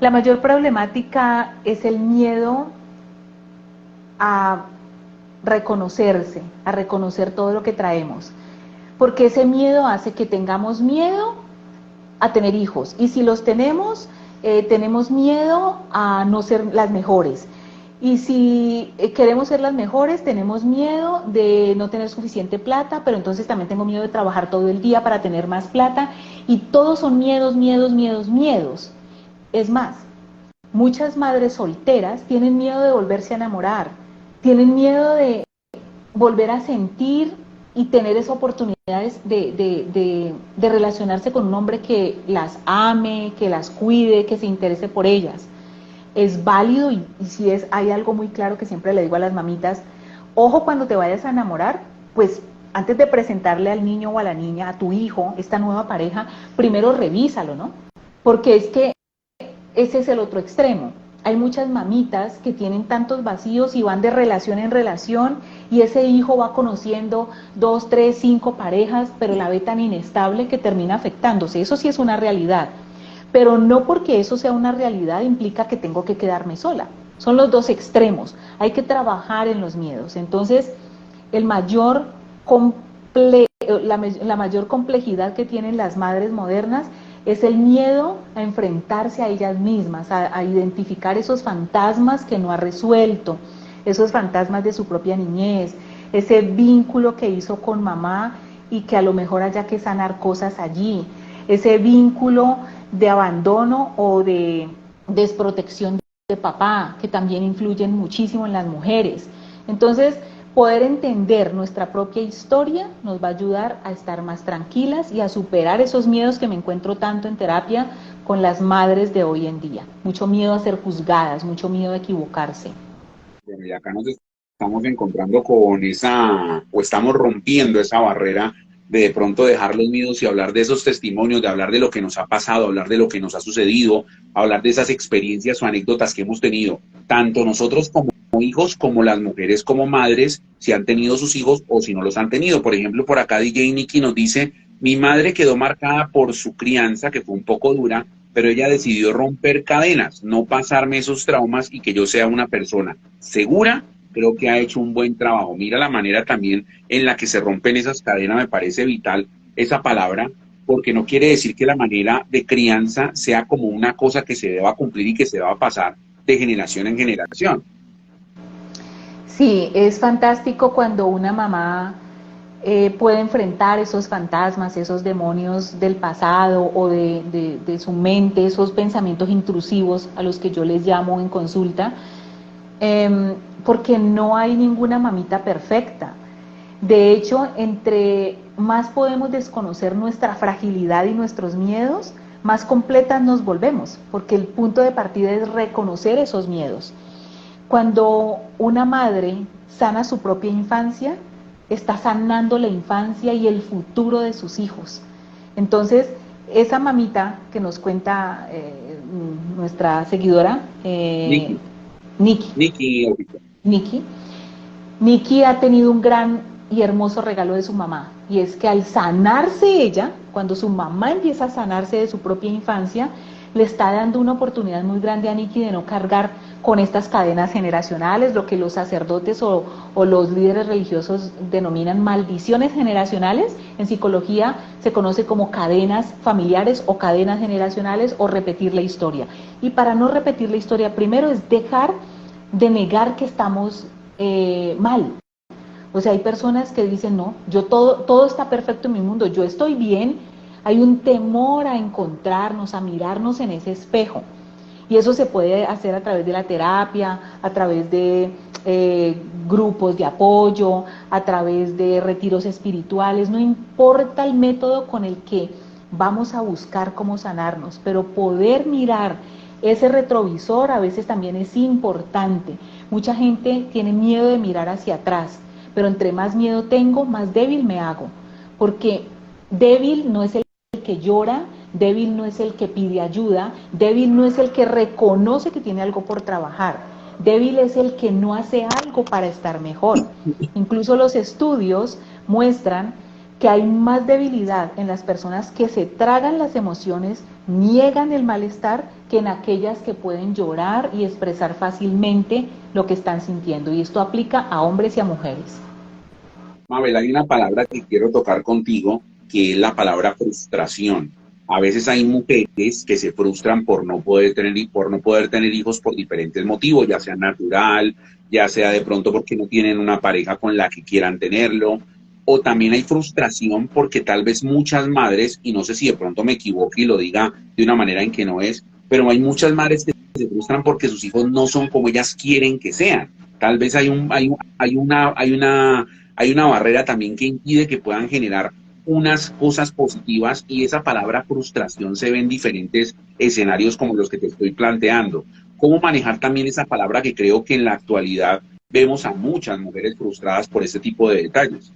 La mayor problemática es el miedo a reconocerse, a reconocer todo lo que traemos, porque ese miedo hace que tengamos miedo a tener hijos, y si los tenemos, tenemos miedo a no ser las mejores, y si queremos ser las mejores, tenemos miedo de no tener suficiente plata, pero entonces también tengo miedo de trabajar todo el día para tener más plata, y todos son miedos, miedos, miedos, miedos. Es más, muchas madres solteras tienen miedo de volverse a enamorar, tienen miedo de volver a sentir y tener esas oportunidades de relacionarse con un hombre que las ame, que las cuide, que se interese por ellas. Es válido, y si hay algo muy claro que siempre le digo a las mamitas: ojo cuando te vayas a enamorar, pues antes de presentarle al niño o a la niña, a tu hijo, esta nueva pareja, primero revísalo, ¿no? Porque es que ese es el otro extremo. Hay muchas mamitas que tienen tantos vacíos y van de relación en relación, y ese hijo va conociendo 2, 3, 5 parejas, pero la ve tan inestable que termina afectándose. Eso sí es una realidad, pero no porque eso sea una realidad implica que tengo que quedarme sola. Son los dos extremos. Hay que trabajar en los miedos. Entonces, el mayor la mayor complejidad que tienen las madres modernas es el miedo a enfrentarse a ellas mismas, a identificar esos fantasmas que no ha resuelto, esos fantasmas de su propia niñez, ese vínculo que hizo con mamá y que a lo mejor haya que sanar cosas allí, ese vínculo de abandono o de desprotección de papá, que también influyen muchísimo en las mujeres. Entonces, poder entender nuestra propia historia nos va a ayudar a estar más tranquilas y a superar esos miedos que me encuentro tanto en terapia con las madres de hoy en día. Mucho miedo a ser juzgadas, mucho miedo a equivocarse. Bueno, y acá nos estamos encontrando con o estamos rompiendo esa barrera de pronto dejar los miedos y hablar de esos testimonios, de hablar de lo que nos ha pasado, hablar de lo que nos ha sucedido, hablar de esas experiencias o anécdotas que hemos tenido, tanto nosotros como hijos, como las mujeres como madres, si han tenido sus hijos o si no los han tenido. Por ejemplo, por acá DJ Nicky nos dice: mi madre quedó marcada por su crianza, que fue un poco dura, pero ella decidió romper cadenas, no pasarme esos traumas y que yo sea una persona segura. Creo que ha hecho un buen trabajo. Mira la manera también en la que se rompen esas cadenas, me parece vital esa palabra, porque no quiere decir que la manera de crianza sea como una cosa que se deba cumplir y que se deba pasar de generación en generación. Sí, es fantástico cuando una mamá puede enfrentar esos fantasmas, esos demonios del pasado o de su mente, esos pensamientos intrusivos a los que yo les llamo en consulta, porque no hay ninguna mamita perfecta. De hecho, entre más podemos desconocer nuestra fragilidad y nuestros miedos, más completas nos volvemos, porque el punto de partida es reconocer esos miedos. Cuando una madre sana su propia infancia, está sanando la infancia y el futuro de sus hijos. Entonces, esa mamita que nos cuenta nuestra seguidora, Nikki. Nikki, Nikki. Nikki, Nikki ha tenido un gran y hermoso regalo de su mamá, y es que al sanarse ella, cuando su mamá empieza a sanarse de su propia infancia, le está dando una oportunidad muy grande a Nikki de no cargar con estas cadenas generacionales, lo que los sacerdotes o los líderes religiosos denominan maldiciones generacionales. En psicología se conoce como cadenas familiares o cadenas generacionales, o repetir la historia. Y para no repetir la historia, primero es dejar de negar que estamos mal. O sea, hay personas que dicen, no, yo todo está perfecto en mi mundo, yo estoy bien. Hay un temor a encontrarnos, a mirarnos en ese espejo. Y eso se puede hacer a través de la terapia, a través de grupos de apoyo, a través de retiros espirituales. No importa el método con el que vamos a buscar cómo sanarnos, pero poder mirar ese retrovisor a veces también es importante. Mucha gente tiene miedo de mirar hacia atrás, pero entre más miedo tengo, más débil me hago, porque débil no es el que llora, débil no es el que pide ayuda, débil no es el que reconoce que tiene algo por trabajar, débil es el que no hace algo para estar mejor. Incluso los estudios muestran que hay más debilidad en las personas que se tragan las emociones, niegan el malestar, que en aquellas que pueden llorar y expresar fácilmente lo que están sintiendo. Y esto aplica a hombres y a mujeres. Mabel, hay una palabra que quiero tocar contigo, que es la palabra frustración. A veces hay mujeres que se frustran por no poder tener hijos por diferentes motivos, ya sea natural, ya sea de pronto porque no tienen una pareja con la que quieran tenerlo, o también hay frustración porque tal vez muchas madres, y no sé si de pronto me equivoco y lo diga de una manera en que no es, pero hay muchas madres que se frustran porque sus hijos no son como ellas quieren que sean. Tal vez hay una barrera también que impide que puedan generar unas cosas positivas, y esa palabra frustración se ve en diferentes escenarios como los que te estoy planteando. ¿Cómo manejar también esa palabra que creo que en la actualidad vemos a muchas mujeres frustradas por ese tipo de detalles?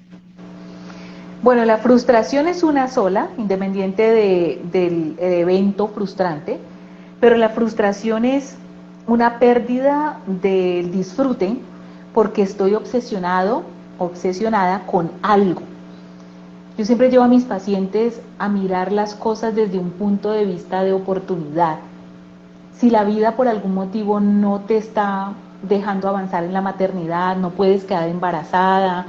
Bueno, la frustración es una sola, independiente del evento frustrante, pero la frustración es una pérdida del disfrute porque estoy obsesionado, obsesionada con algo. Yo siempre llevo a mis pacientes a mirar las cosas desde un punto de vista de oportunidad. Si la vida por algún motivo no te está dejando avanzar en la maternidad, no puedes quedar embarazada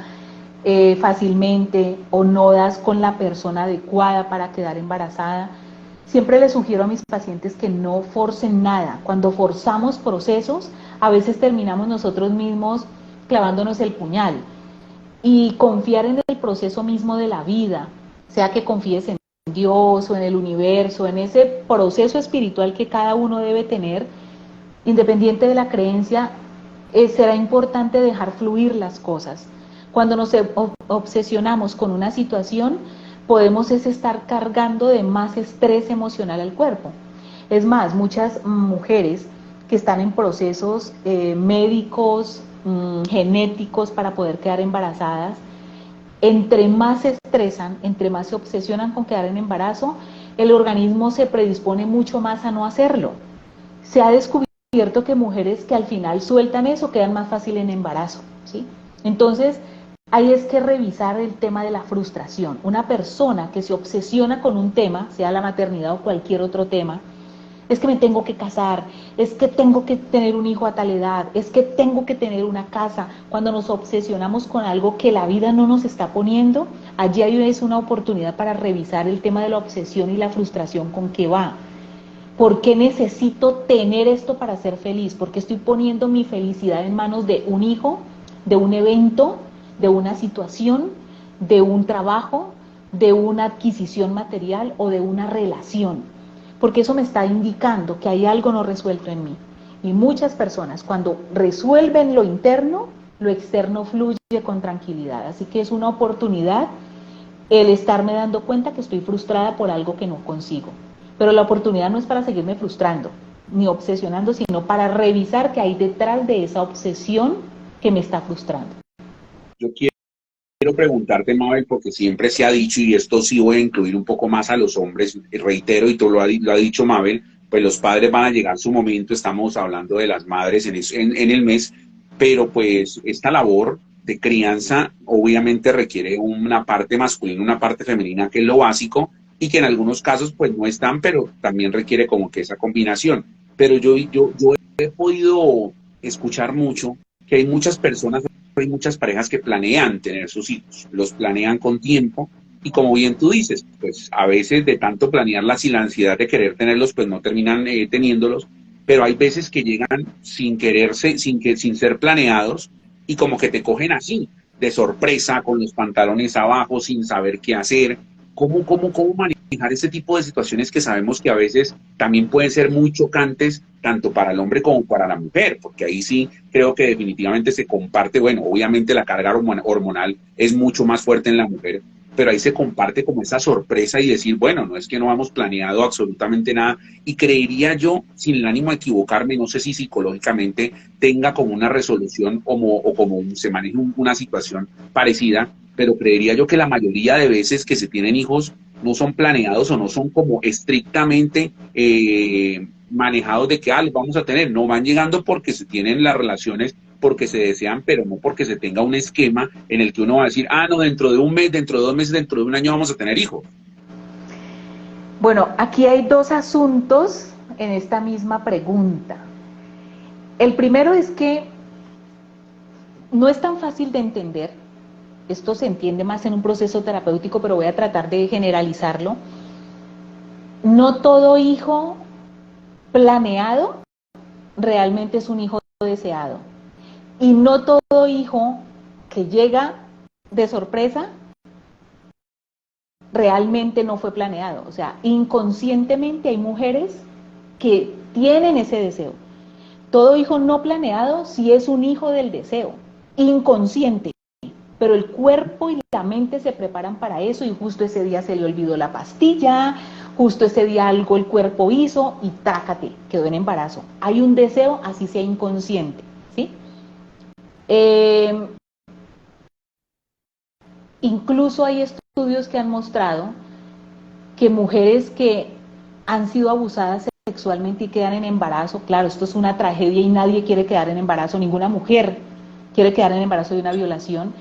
fácilmente, o no das con la persona adecuada para quedar embarazada, siempre les sugiero a mis pacientes que no forcen nada. Cuando forzamos procesos, a veces terminamos nosotros mismos clavándonos el puñal, y confiar en el proceso mismo de la vida, sea que confíes en Dios o en el universo, en ese proceso espiritual que cada uno debe tener, independiente de la creencia. Será importante dejar fluir las cosas. Cuando nos obsesionamos con una situación, podemos estar cargando de más estrés emocional al cuerpo. Es más, muchas mujeres que están en procesos médicos, genéticos para poder quedar embarazadas, entre más se estresan, entre más se obsesionan con quedar en embarazo, el organismo se predispone mucho más a no hacerlo. Se ha descubierto que mujeres que al final sueltan eso quedan más fácil en embarazo, ¿sí? Entonces, ahí es que revisar el tema de la frustración. Una persona que se obsesiona con un tema, sea la maternidad o cualquier otro tema, es que me tengo que casar, es que tengo que tener un hijo a tal edad, es que tengo que tener una casa. Cuando nos obsesionamos con algo que la vida no nos está poniendo, allí hay una oportunidad para revisar el tema de la obsesión y la frustración con qué va. ¿Por qué necesito tener esto para ser feliz? ¿Por qué estoy poniendo mi felicidad en manos de un hijo, de un evento, de una situación, de un trabajo, de una adquisición material o de una relación? Porque eso me está indicando que hay algo no resuelto en mí. Y muchas personas, cuando resuelven lo interno, lo externo fluye con tranquilidad. Así que es una oportunidad el estarme dando cuenta que estoy frustrada por algo que no consigo. Pero la oportunidad no es para seguirme frustrando ni obsesionando, sino para revisar qué hay detrás de esa obsesión que me está frustrando. Yo quiero preguntarte, Mabel, porque siempre se ha dicho, y esto sí voy a incluir un poco más a los hombres, reitero, y tú lo ha dicho Mabel, pues los padres van a llegar a su momento, estamos hablando de las madres en el mes, pero pues esta labor de crianza obviamente requiere una parte masculina, una parte femenina, que es lo básico, y que en algunos casos pues no están, pero también requiere como que esa combinación. Pero yo he podido escuchar mucho que hay muchas personas, hay muchas parejas que planean tener sus hijos, los planean con tiempo y como bien tú dices, pues a veces de tanto planearlas y la ansiedad de querer tenerlos, pues no terminan teniéndolos, pero hay veces que llegan sin quererse, sin ser planeados y como que te cogen así, de sorpresa, con los pantalones abajo, sin saber qué hacer. ¿Cómo manejar ese tipo de situaciones que sabemos que a veces también pueden ser muy chocantes, tanto para el hombre como para la mujer? Porque ahí sí creo que definitivamente se comparte, bueno, obviamente la carga hormonal es mucho más fuerte en la mujer, pero ahí se comparte como esa sorpresa y decir, bueno, no es que no hemos planeado absolutamente nada, y creería yo, sin el ánimo de equivocarme, no sé si psicológicamente tenga como una resolución o como se maneja una situación parecida, pero creería yo que la mayoría de veces que se tienen hijos no son planeados o no son como estrictamente manejados de que los vamos a tener, no van llegando porque se tienen las relaciones porque se desean, pero no porque se tenga un esquema en el que uno va a decir, no, dentro de un mes, dentro de 2 meses, dentro de un año vamos a tener hijos. Bueno, aquí hay dos asuntos en esta misma pregunta. El primero es que no es tan fácil de entender. Esto se entiende más en un proceso terapéutico, pero voy a tratar de generalizarlo. No todo hijo planeado realmente es un hijo deseado. Y no todo hijo que llega de sorpresa realmente no fue planeado. O sea, inconscientemente hay mujeres que tienen ese deseo. Todo hijo no planeado sí es un hijo del deseo, inconsciente. Pero el cuerpo y la mente se preparan para eso y justo ese día se le olvidó la pastilla, justo ese día algo el cuerpo hizo y trácate, quedó en embarazo. Hay un deseo, así sea inconsciente, ¿sí? Incluso hay estudios que han mostrado que mujeres que han sido abusadas sexualmente y quedan en embarazo, claro, esto es una tragedia y nadie quiere quedar en embarazo, ninguna mujer quiere quedar en embarazo de una violación,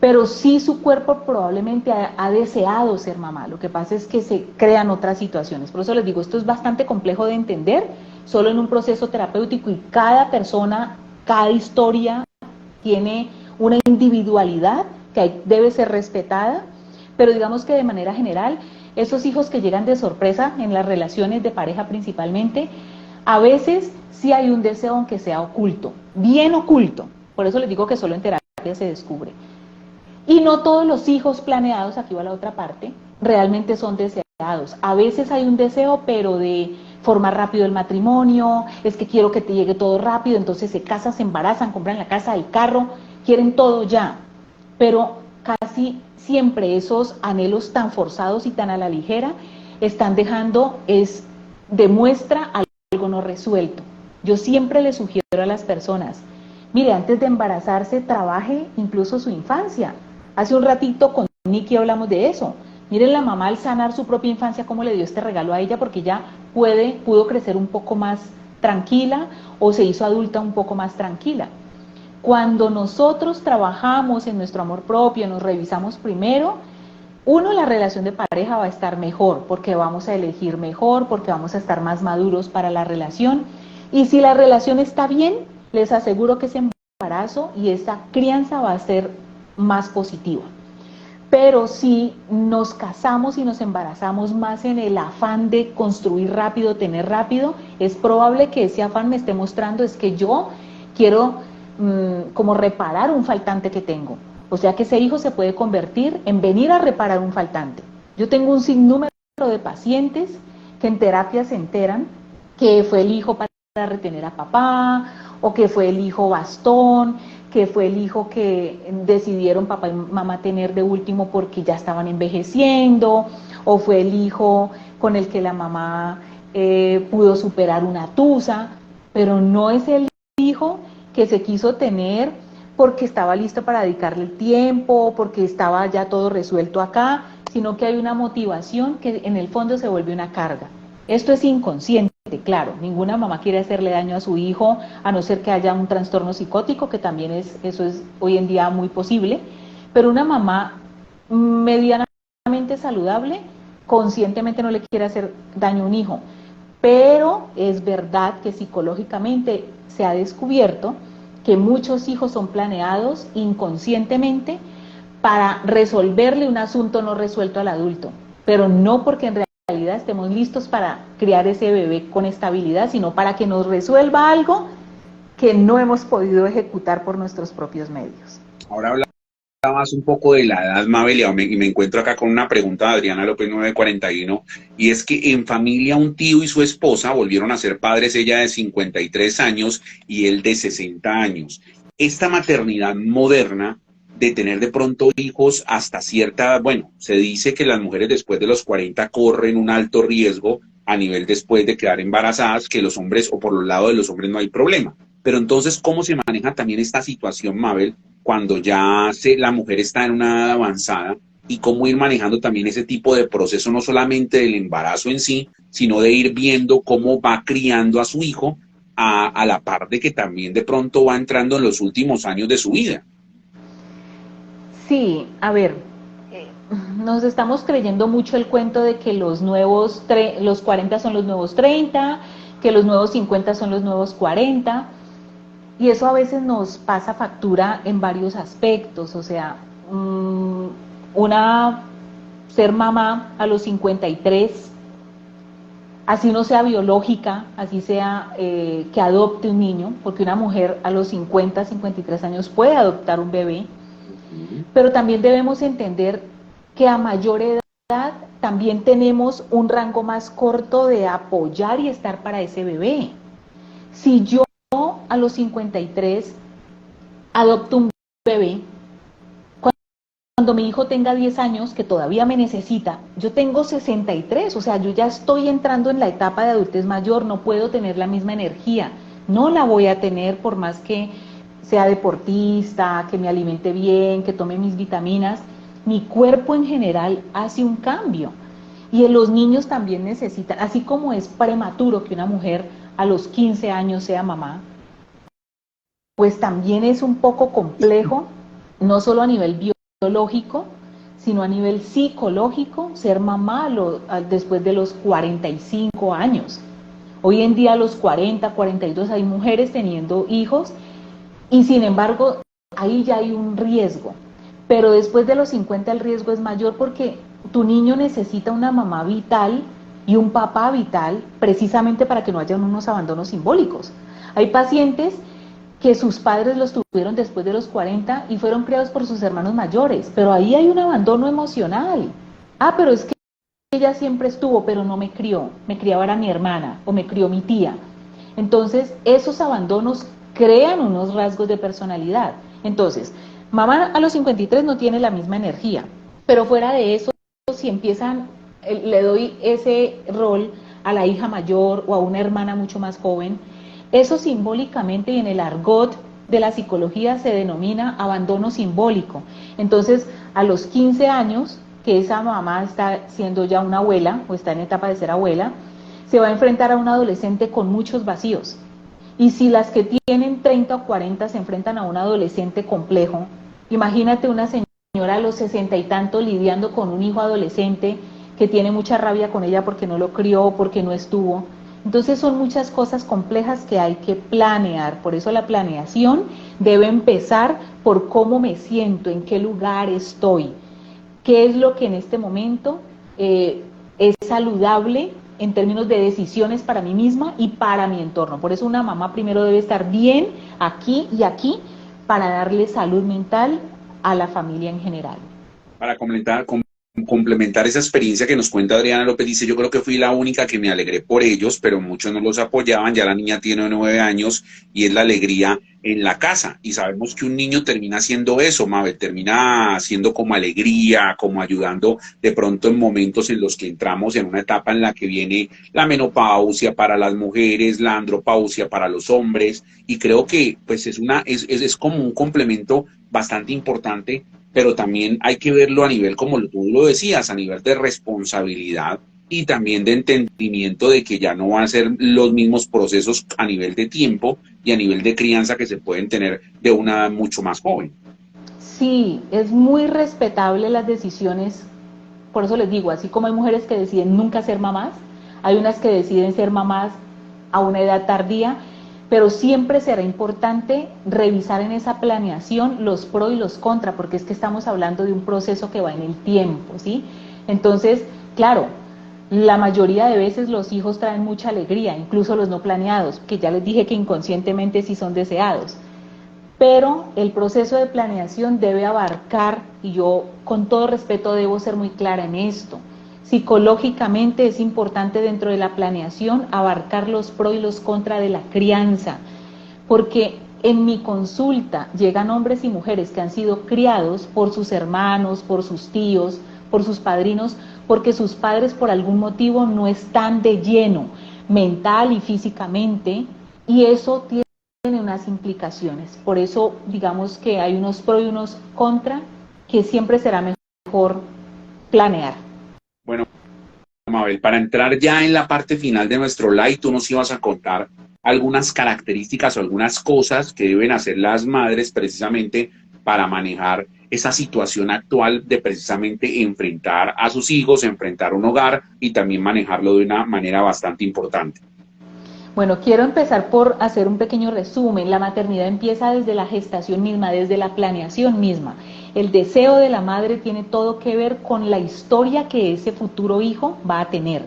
pero sí su cuerpo probablemente ha deseado ser mamá. Lo que pasa es que se crean otras situaciones. Por eso les digo, esto es bastante complejo de entender, solo en un proceso terapéutico y cada persona, cada historia tiene una individualidad que debe ser respetada, pero digamos que de manera general, esos hijos que llegan de sorpresa en las relaciones de pareja principalmente, a veces sí hay un deseo aunque sea oculto, bien oculto. Por eso les digo que solo en terapia se descubre. Y no todos los hijos planeados, aquí va la otra parte, realmente son deseados. A veces hay un deseo, pero de formar rápido el matrimonio, es que quiero que te llegue todo rápido, entonces se casan, se embarazan, compran la casa, el carro, quieren todo ya. Pero casi siempre esos anhelos tan forzados y tan a la ligera están dejando, demuestra algo no resuelto. Yo siempre le sugiero a las personas, mire, antes de embarazarse, trabaje incluso su infancia. Hace un ratito con Nikki hablamos de eso. Miren la mamá al sanar su propia infancia, cómo le dio este regalo a ella, porque ya pudo crecer un poco más tranquila o se hizo adulta un poco más tranquila. Cuando nosotros trabajamos en nuestro amor propio, nos revisamos primero, la relación de pareja va a estar mejor, porque vamos a elegir mejor, porque vamos a estar más maduros para la relación. Y si la relación está bien, les aseguro que ese embarazo y esa crianza va a ser más positiva. Pero si nos casamos y nos embarazamos más en el afán de construir rápido, tener rápido, es probable que ese afán me esté mostrando es que yo quiero como reparar un faltante que tengo. O sea que ese hijo se puede convertir en venir a reparar un faltante. Yo tengo un sinnúmero de pacientes que en terapia se enteran que fue el hijo a retener a papá, o que fue el hijo bastón, que fue el hijo que decidieron papá y mamá tener de último porque ya estaban envejeciendo, o fue el hijo con el que la mamá pudo superar una tusa, pero no es el hijo que se quiso tener porque estaba listo para dedicarle el tiempo, porque estaba ya todo resuelto acá, sino que hay una motivación que en el fondo se vuelve una carga. Esto es inconsciente, claro, ninguna mamá quiere hacerle daño a su hijo, a no ser que haya un trastorno psicótico, que también eso es hoy en día muy posible, pero una mamá medianamente saludable, conscientemente no le quiere hacer daño a un hijo, pero es verdad que psicológicamente se ha descubierto que muchos hijos son planeados inconscientemente para resolverle un asunto no resuelto al adulto, pero no porque en realidad estemos listos para criar ese bebé con estabilidad, sino para que nos resuelva algo que no hemos podido ejecutar por nuestros propios medios. Ahora hablabas un poco de la edad, Mabel, y me encuentro acá con una pregunta de Adriana López 941, y es que en familia un tío y su esposa volvieron a ser padres, ella de 53 años y él de 60 años. Esta maternidad moderna de tener de pronto hijos hasta cierta, bueno, se dice que las mujeres después de los 40 corren un alto riesgo a nivel después de quedar embarazadas, que los hombres, o por los lados de los hombres no hay problema. Pero entonces, ¿cómo se maneja también esta situación, Mabel, cuando la mujer está en una edad avanzada, y cómo ir manejando también ese tipo de proceso, no solamente del embarazo en sí, sino de ir viendo cómo va criando a su hijo a la par de que también de pronto va entrando en los últimos años de su vida? Sí, a ver, nos estamos creyendo mucho el cuento de que los 40 son los nuevos 30, que los nuevos 50 son los nuevos 40, y eso a veces nos pasa factura en varios aspectos, o sea, una ser mamá a los 53, así no sea biológica, así sea que adopte un niño, porque una mujer a los 50, 53 años puede adoptar un bebé, pero también debemos entender que a mayor edad también tenemos un rango más corto de apoyar y estar para ese bebé. Si yo a los 53 adopto un bebé, cuando mi hijo tenga 10 años, que todavía me necesita, yo tengo 63, o sea, yo ya estoy entrando en la etapa de adultez mayor, no puedo tener la misma energía, no la voy a tener por más que sea deportista, que me alimente bien, que tome mis vitaminas, mi cuerpo en general hace un cambio. Y en los niños también necesitan, así como es prematuro que una mujer a los 15 años sea mamá, pues también es un poco complejo, no solo a nivel biológico, sino a nivel psicológico, ser mamá después de los 45 años. Hoy en día a los 40, 42 hay mujeres teniendo hijos y sin embargo ahí ya hay un riesgo. Pero después de los 50 el riesgo es mayor porque tu niño necesita una mamá vital y un papá vital precisamente para que no haya unos abandonos simbólicos. Hay pacientes que sus padres los tuvieron después de los 40 y fueron criados por sus hermanos mayores, pero ahí hay un abandono emocional. Ah, pero es que ella siempre estuvo, pero no me crió, me criaba era mi hermana o me crió mi tía. Entonces, esos abandonos crean unos rasgos de personalidad. Entonces, mamá a los 53 no tiene la misma energía, pero fuera de eso, si empiezan, le doy ese rol a la hija mayor o a una hermana mucho más joven, eso simbólicamente y en el argot de la psicología se denomina abandono simbólico. Entonces, a los 15 años, que esa mamá está siendo ya una abuela o está en etapa de ser abuela, se va a enfrentar a un adolescente con muchos vacíos. Y si las que tienen 30 o 40 se enfrentan a un adolescente complejo, imagínate una señora a los 60 y tantos lidiando con un hijo adolescente que tiene mucha rabia con ella porque no lo crió, porque no estuvo. Entonces son muchas cosas complejas que hay que planear. Por eso la planeación debe empezar por cómo me siento, en qué lugar estoy, qué es lo que en este momento es saludable en términos de decisiones para mí misma y para mi entorno. Por eso una mamá primero debe estar bien aquí y aquí para darle salud mental a la familia en general. Para complementar, complementar esa experiencia que nos cuenta Adriana López, dice, yo creo que fui la única que me alegré por ellos, pero muchos no los apoyaban, ya la niña tiene 9 años y es la alegría en la casa. Y sabemos que un niño termina haciendo eso, Mabel, termina siendo como alegría, como ayudando de pronto en momentos en los que entramos en una etapa en la que viene la menopausia para las mujeres, la andropausia para los hombres, y creo que pues es como un complemento bastante importante, pero también hay que verlo a nivel, como tú lo decías, a nivel de responsabilidad y también de entendimiento de que ya no van a ser los mismos procesos a nivel de tiempo y a nivel de crianza que se pueden tener de una edad mucho más joven. Sí, es muy respetable las decisiones, por eso les digo, así como hay mujeres que deciden nunca ser mamás, hay unas que deciden ser mamás a una edad tardía, pero siempre será importante revisar en esa planeación los pros y los contras, porque es que estamos hablando de un proceso que va en el tiempo, ¿sí? Entonces, claro, la mayoría de veces los hijos traen mucha alegría, incluso los no planeados, que ya les dije que inconscientemente sí son deseados, pero el proceso de planeación debe abarcar, y yo con todo respeto debo ser muy clara en esto, psicológicamente es importante dentro de la planeación abarcar los pros y los contras de la crianza, porque en mi consulta llegan hombres y mujeres que han sido criados por sus hermanos, por sus tíos, por sus padrinos, porque sus padres por algún motivo no están de lleno mental y físicamente, y eso tiene unas implicaciones. Por eso digamos que hay unos pro y unos contra, que siempre será mejor planear. Bueno, Mabel, para entrar ya en la parte final de nuestro live, tú nos ibas a contar algunas características o algunas cosas que deben hacer las madres precisamente para manejar esa situación actual de precisamente enfrentar a sus hijos, enfrentar un hogar y también manejarlo de una manera bastante importante. Bueno, quiero empezar por hacer un pequeño resumen. La maternidad empieza desde la gestación misma, desde la planeación misma. El deseo de la madre tiene todo que ver con la historia que ese futuro hijo va a tener.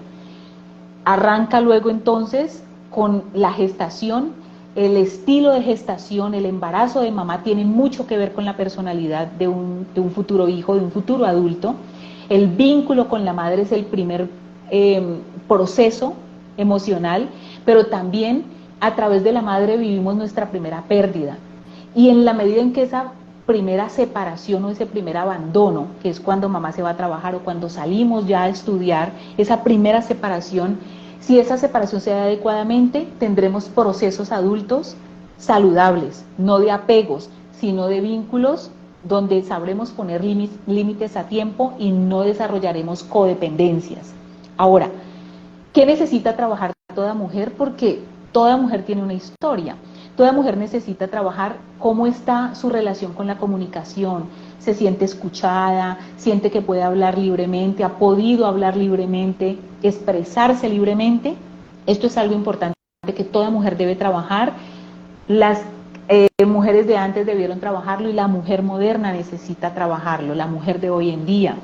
Arranca luego entonces con la gestación, el estilo de gestación, el embarazo de mamá tiene mucho que ver con la personalidad de un futuro hijo, de un futuro adulto. El vínculo con la madre es el primer proceso emocional, pero también a través de la madre vivimos nuestra primera pérdida. Y en la medida en que esa primera separación o ese primer abandono, que es cuando mamá se va a trabajar o cuando salimos ya a estudiar, esa primera separación, si esa separación se da adecuadamente, tendremos procesos adultos saludables, no de apegos, sino de vínculos donde sabremos poner límites a tiempo y no desarrollaremos codependencias. Ahora, ¿qué necesita trabajar toda mujer? Porque toda mujer tiene una historia. Toda mujer necesita trabajar cómo está su relación con la comunicación, se siente escuchada, siente que puede hablar libremente, ha podido hablar libremente, expresarse libremente. Esto es algo importante que toda mujer debe trabajar. Las mujeres de antes debieron trabajarlo y la mujer moderna necesita trabajarlo, la mujer de hoy en día.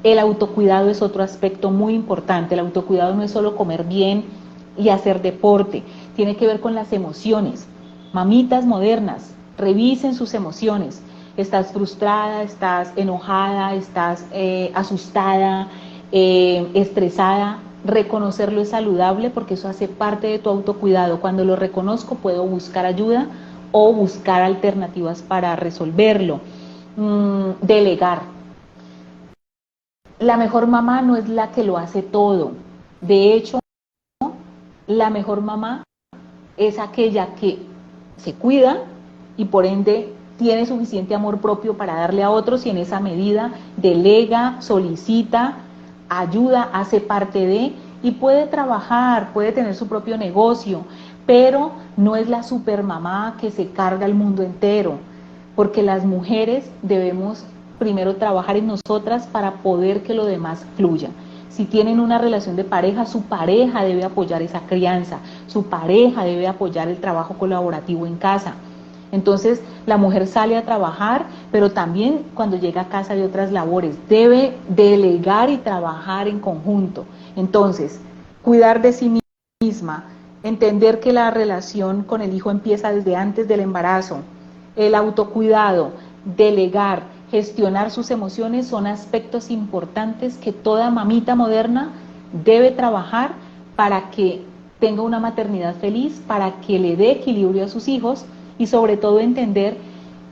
El autocuidado es otro aspecto muy importante. El autocuidado no es solo comer bien y hacer deporte, tiene que ver con las emociones. Mamitas modernas, revisen sus emociones. Estás frustrada, estás enojada, estás asustada, estresada. Reconocerlo es saludable porque eso hace parte de tu autocuidado. Cuando lo reconozco puedo buscar ayuda o buscar alternativas para resolverlo. Delegar. La mejor mamá no es la que lo hace todo. De hecho, la mejor mamá es aquella que se cuida y por ende tiene suficiente amor propio para darle a otros y en esa medida delega, solicita, ayuda, hace parte de y puede trabajar, puede tener su propio negocio, pero no es la supermamá que se carga el mundo entero, porque las mujeres debemos primero trabajar en nosotras para poder que lo demás fluya. Si tienen una relación de pareja, su pareja debe apoyar esa crianza, su pareja debe apoyar el trabajo colaborativo en casa. Entonces, la mujer sale a trabajar, pero también cuando llega a casa de otras labores, debe delegar y trabajar en conjunto. Entonces, cuidar de sí misma, entender que la relación con el hijo empieza desde antes del embarazo, el autocuidado, delegar, gestionar sus emociones son aspectos importantes que toda mamita moderna debe trabajar para que tenga una maternidad feliz, para que le dé equilibrio a sus hijos y sobre todo entender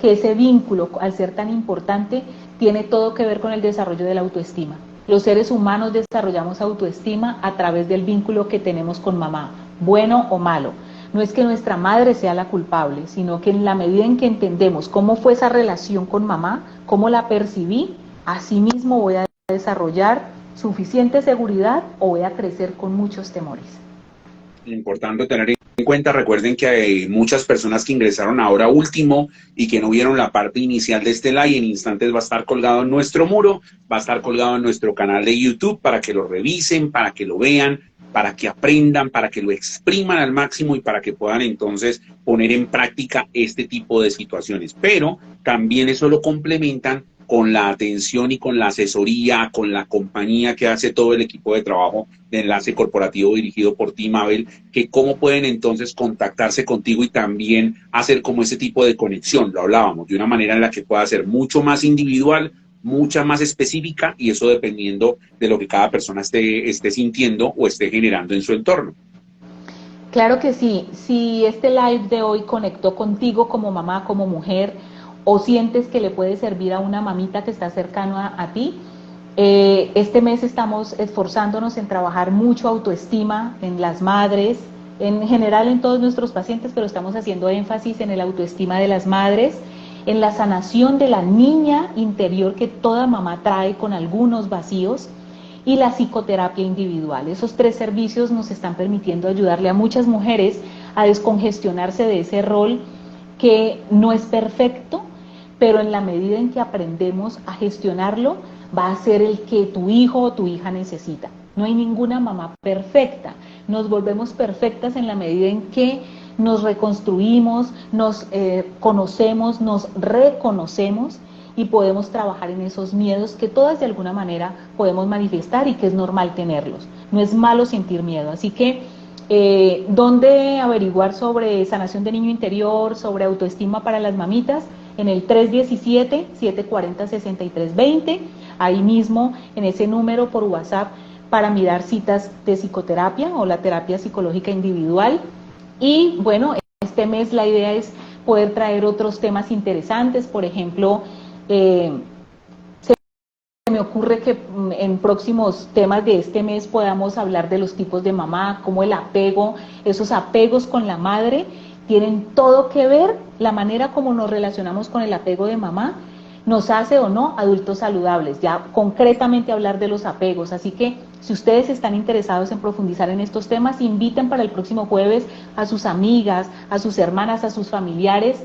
que ese vínculo, al ser tan importante, tiene todo que ver con el desarrollo de la autoestima. Los seres humanos desarrollamos autoestima a través del vínculo que tenemos con mamá, bueno o malo. No es que nuestra madre sea la culpable, sino que en la medida en que entendemos cómo fue esa relación con mamá, cómo la percibí, así mismo voy a desarrollar suficiente seguridad o voy a crecer con muchos temores. Importante tener en cuenta, recuerden que hay muchas personas que ingresaron ahora último y que no vieron la parte inicial de este live. En instantes va a estar colgado en nuestro muro, va a estar colgado en nuestro canal de YouTube para que lo revisen, para que lo vean, para que aprendan, para que lo expriman al máximo y para que puedan entonces poner en práctica este tipo de situaciones. Pero también eso lo complementan con la atención y con la asesoría, con la compañía que hace todo el equipo de trabajo de Enlace Corporativo dirigido por ti, Mabel, que cómo pueden entonces contactarse contigo y también hacer como ese tipo de conexión, lo hablábamos, de una manera en la que pueda ser mucho más individual, mucha más específica, y eso dependiendo de lo que cada persona esté sintiendo o esté generando en su entorno. Claro que sí, si este live de hoy conectó contigo como mamá, como mujer, o sientes que le puede servir a una mamita que está cercana a ti, este mes estamos esforzándonos en trabajar mucho autoestima en las madres, en general en todos nuestros pacientes, pero estamos haciendo énfasis en el autoestima de las madres, en la sanación de la niña interior que toda mamá trae con algunos vacíos, y la psicoterapia individual. Esos 3 servicios nos están permitiendo ayudarle a muchas mujeres a descongestionarse de ese rol que no es perfecto, pero en la medida en que aprendemos a gestionarlo, va a ser el que tu hijo o tu hija necesita. No hay ninguna mamá perfecta. Nos volvemos perfectas en la medida en que nos reconstruimos, nos conocemos, nos reconocemos y podemos trabajar en esos miedos que todas de alguna manera podemos manifestar y que es normal tenerlos. No es malo sentir miedo. Así que, ¿dónde averiguar sobre sanación de niño interior, sobre autoestima para las mamitas? En el 317-740-6320, ahí mismo en ese número por WhatsApp para mirar citas de psicoterapia o la terapia psicológica individual. Y bueno, este mes la idea es poder traer otros temas interesantes, por ejemplo, se me ocurre que en próximos temas de este mes podamos hablar de los tipos de mamá, como el apego, esos apegos con la madre tienen todo que ver, la manera como nos relacionamos con el apego de mamá nos hace o no adultos saludables, ya concretamente hablar de los apegos. Así que si ustedes están interesados en profundizar en estos temas, inviten para el próximo jueves a sus amigas, a sus hermanas, a sus familiares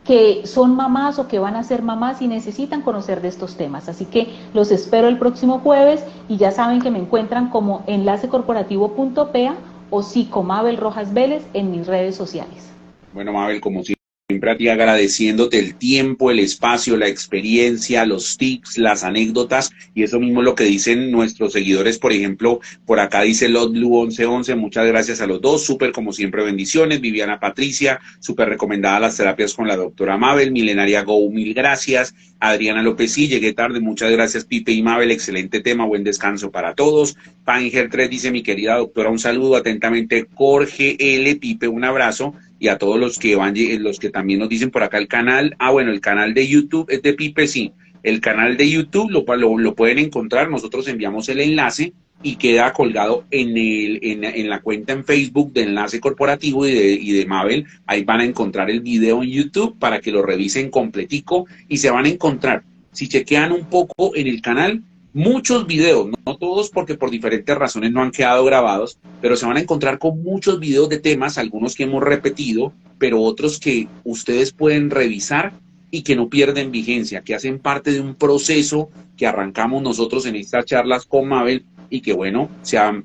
que son mamás o que van a ser mamás y necesitan conocer de estos temas. Así que los espero el próximo jueves y ya saben que me encuentran como enlacecorporativo.pa o Psicomabel Rojas Vélez en mis redes sociales. Bueno, Mabel, como siempre a ti agradeciéndote el tiempo, el espacio, la experiencia, los tips, las anécdotas, y eso mismo es lo que dicen nuestros seguidores. Por ejemplo, por acá dice Lotblue 1111, muchas gracias a los dos, súper como siempre, bendiciones. Viviana Patricia, súper recomendada las terapias con la doctora Mabel. Milenaria Go, mil gracias. Adriana López, sí, llegué tarde, muchas gracias Pipe y Mabel, excelente tema, buen descanso para todos. Panger 3 dice, mi querida doctora, un saludo atentamente. Jorge L. Pipe, un abrazo. Y a todos los que los que también nos dicen por acá el canal, bueno, el canal de YouTube es de Pipe, sí, el canal de YouTube lo pueden encontrar, nosotros enviamos el enlace y queda colgado en la cuenta en Facebook de Enlace Corporativo y de Mabel, ahí van a encontrar el video en YouTube para que lo revisen completico y se van a encontrar, si chequean un poco en el canal, muchos videos, no todos porque por diferentes razones no han quedado grabados, pero se van a encontrar con muchos videos de temas, algunos que hemos repetido, pero otros que ustedes pueden revisar y que no pierden vigencia, que hacen parte de un proceso que arrancamos nosotros en estas charlas con Mabel y que bueno, se han,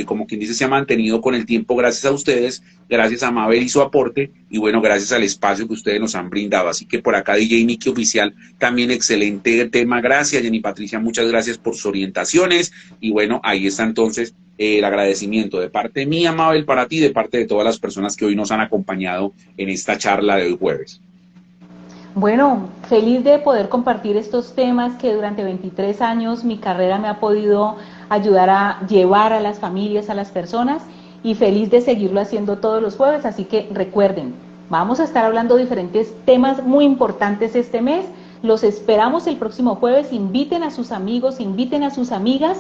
como quien dice, se ha mantenido con el tiempo gracias a ustedes, gracias a Mabel y su aporte, y bueno, gracias al espacio que ustedes nos han brindado. Así que por acá DJ Nicky Oficial, también excelente tema, gracias. Jenny Patricia, muchas gracias por sus orientaciones, y bueno, ahí está entonces el agradecimiento de parte mía, Mabel, para ti, de parte de todas las personas que hoy nos han acompañado en esta charla de hoy jueves. Bueno, feliz de poder compartir estos temas que durante 23 años mi carrera me ha podido ayudar a llevar a las familias, a las personas, y feliz de seguirlo haciendo todos los jueves. Así que recuerden, vamos a estar hablando de diferentes temas muy importantes este mes. Los esperamos el próximo jueves. Inviten a sus amigos, inviten a sus amigas,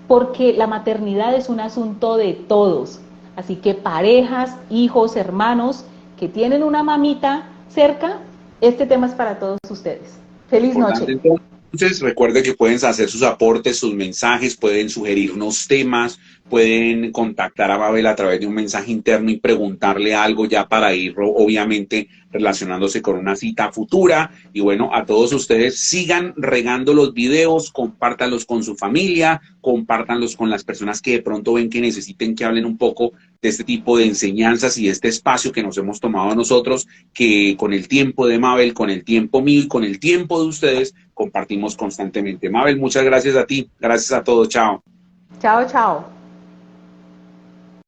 porque la maternidad es un asunto de todos. Así que parejas, hijos, hermanos que tienen una mamita cerca, este tema es para todos ustedes. Feliz Importante noche. entonces, recuerde que pueden hacer sus aportes, sus mensajes, pueden sugerirnos temas, pueden contactar a Mabel a través de un mensaje interno y preguntarle algo ya para ir, obviamente, relacionándose con una cita futura. Y bueno, a todos ustedes sigan regando los videos, compártanlos con su familia, compártanlos con las personas que de pronto ven que necesiten que hablen un poco de este tipo de enseñanzas y de este espacio que nos hemos tomado nosotros, que con el tiempo de Mabel, con el tiempo mío y con el tiempo de ustedes compartimos constantemente. Mabel, muchas gracias a ti, gracias a todos, chao. Chao, chao.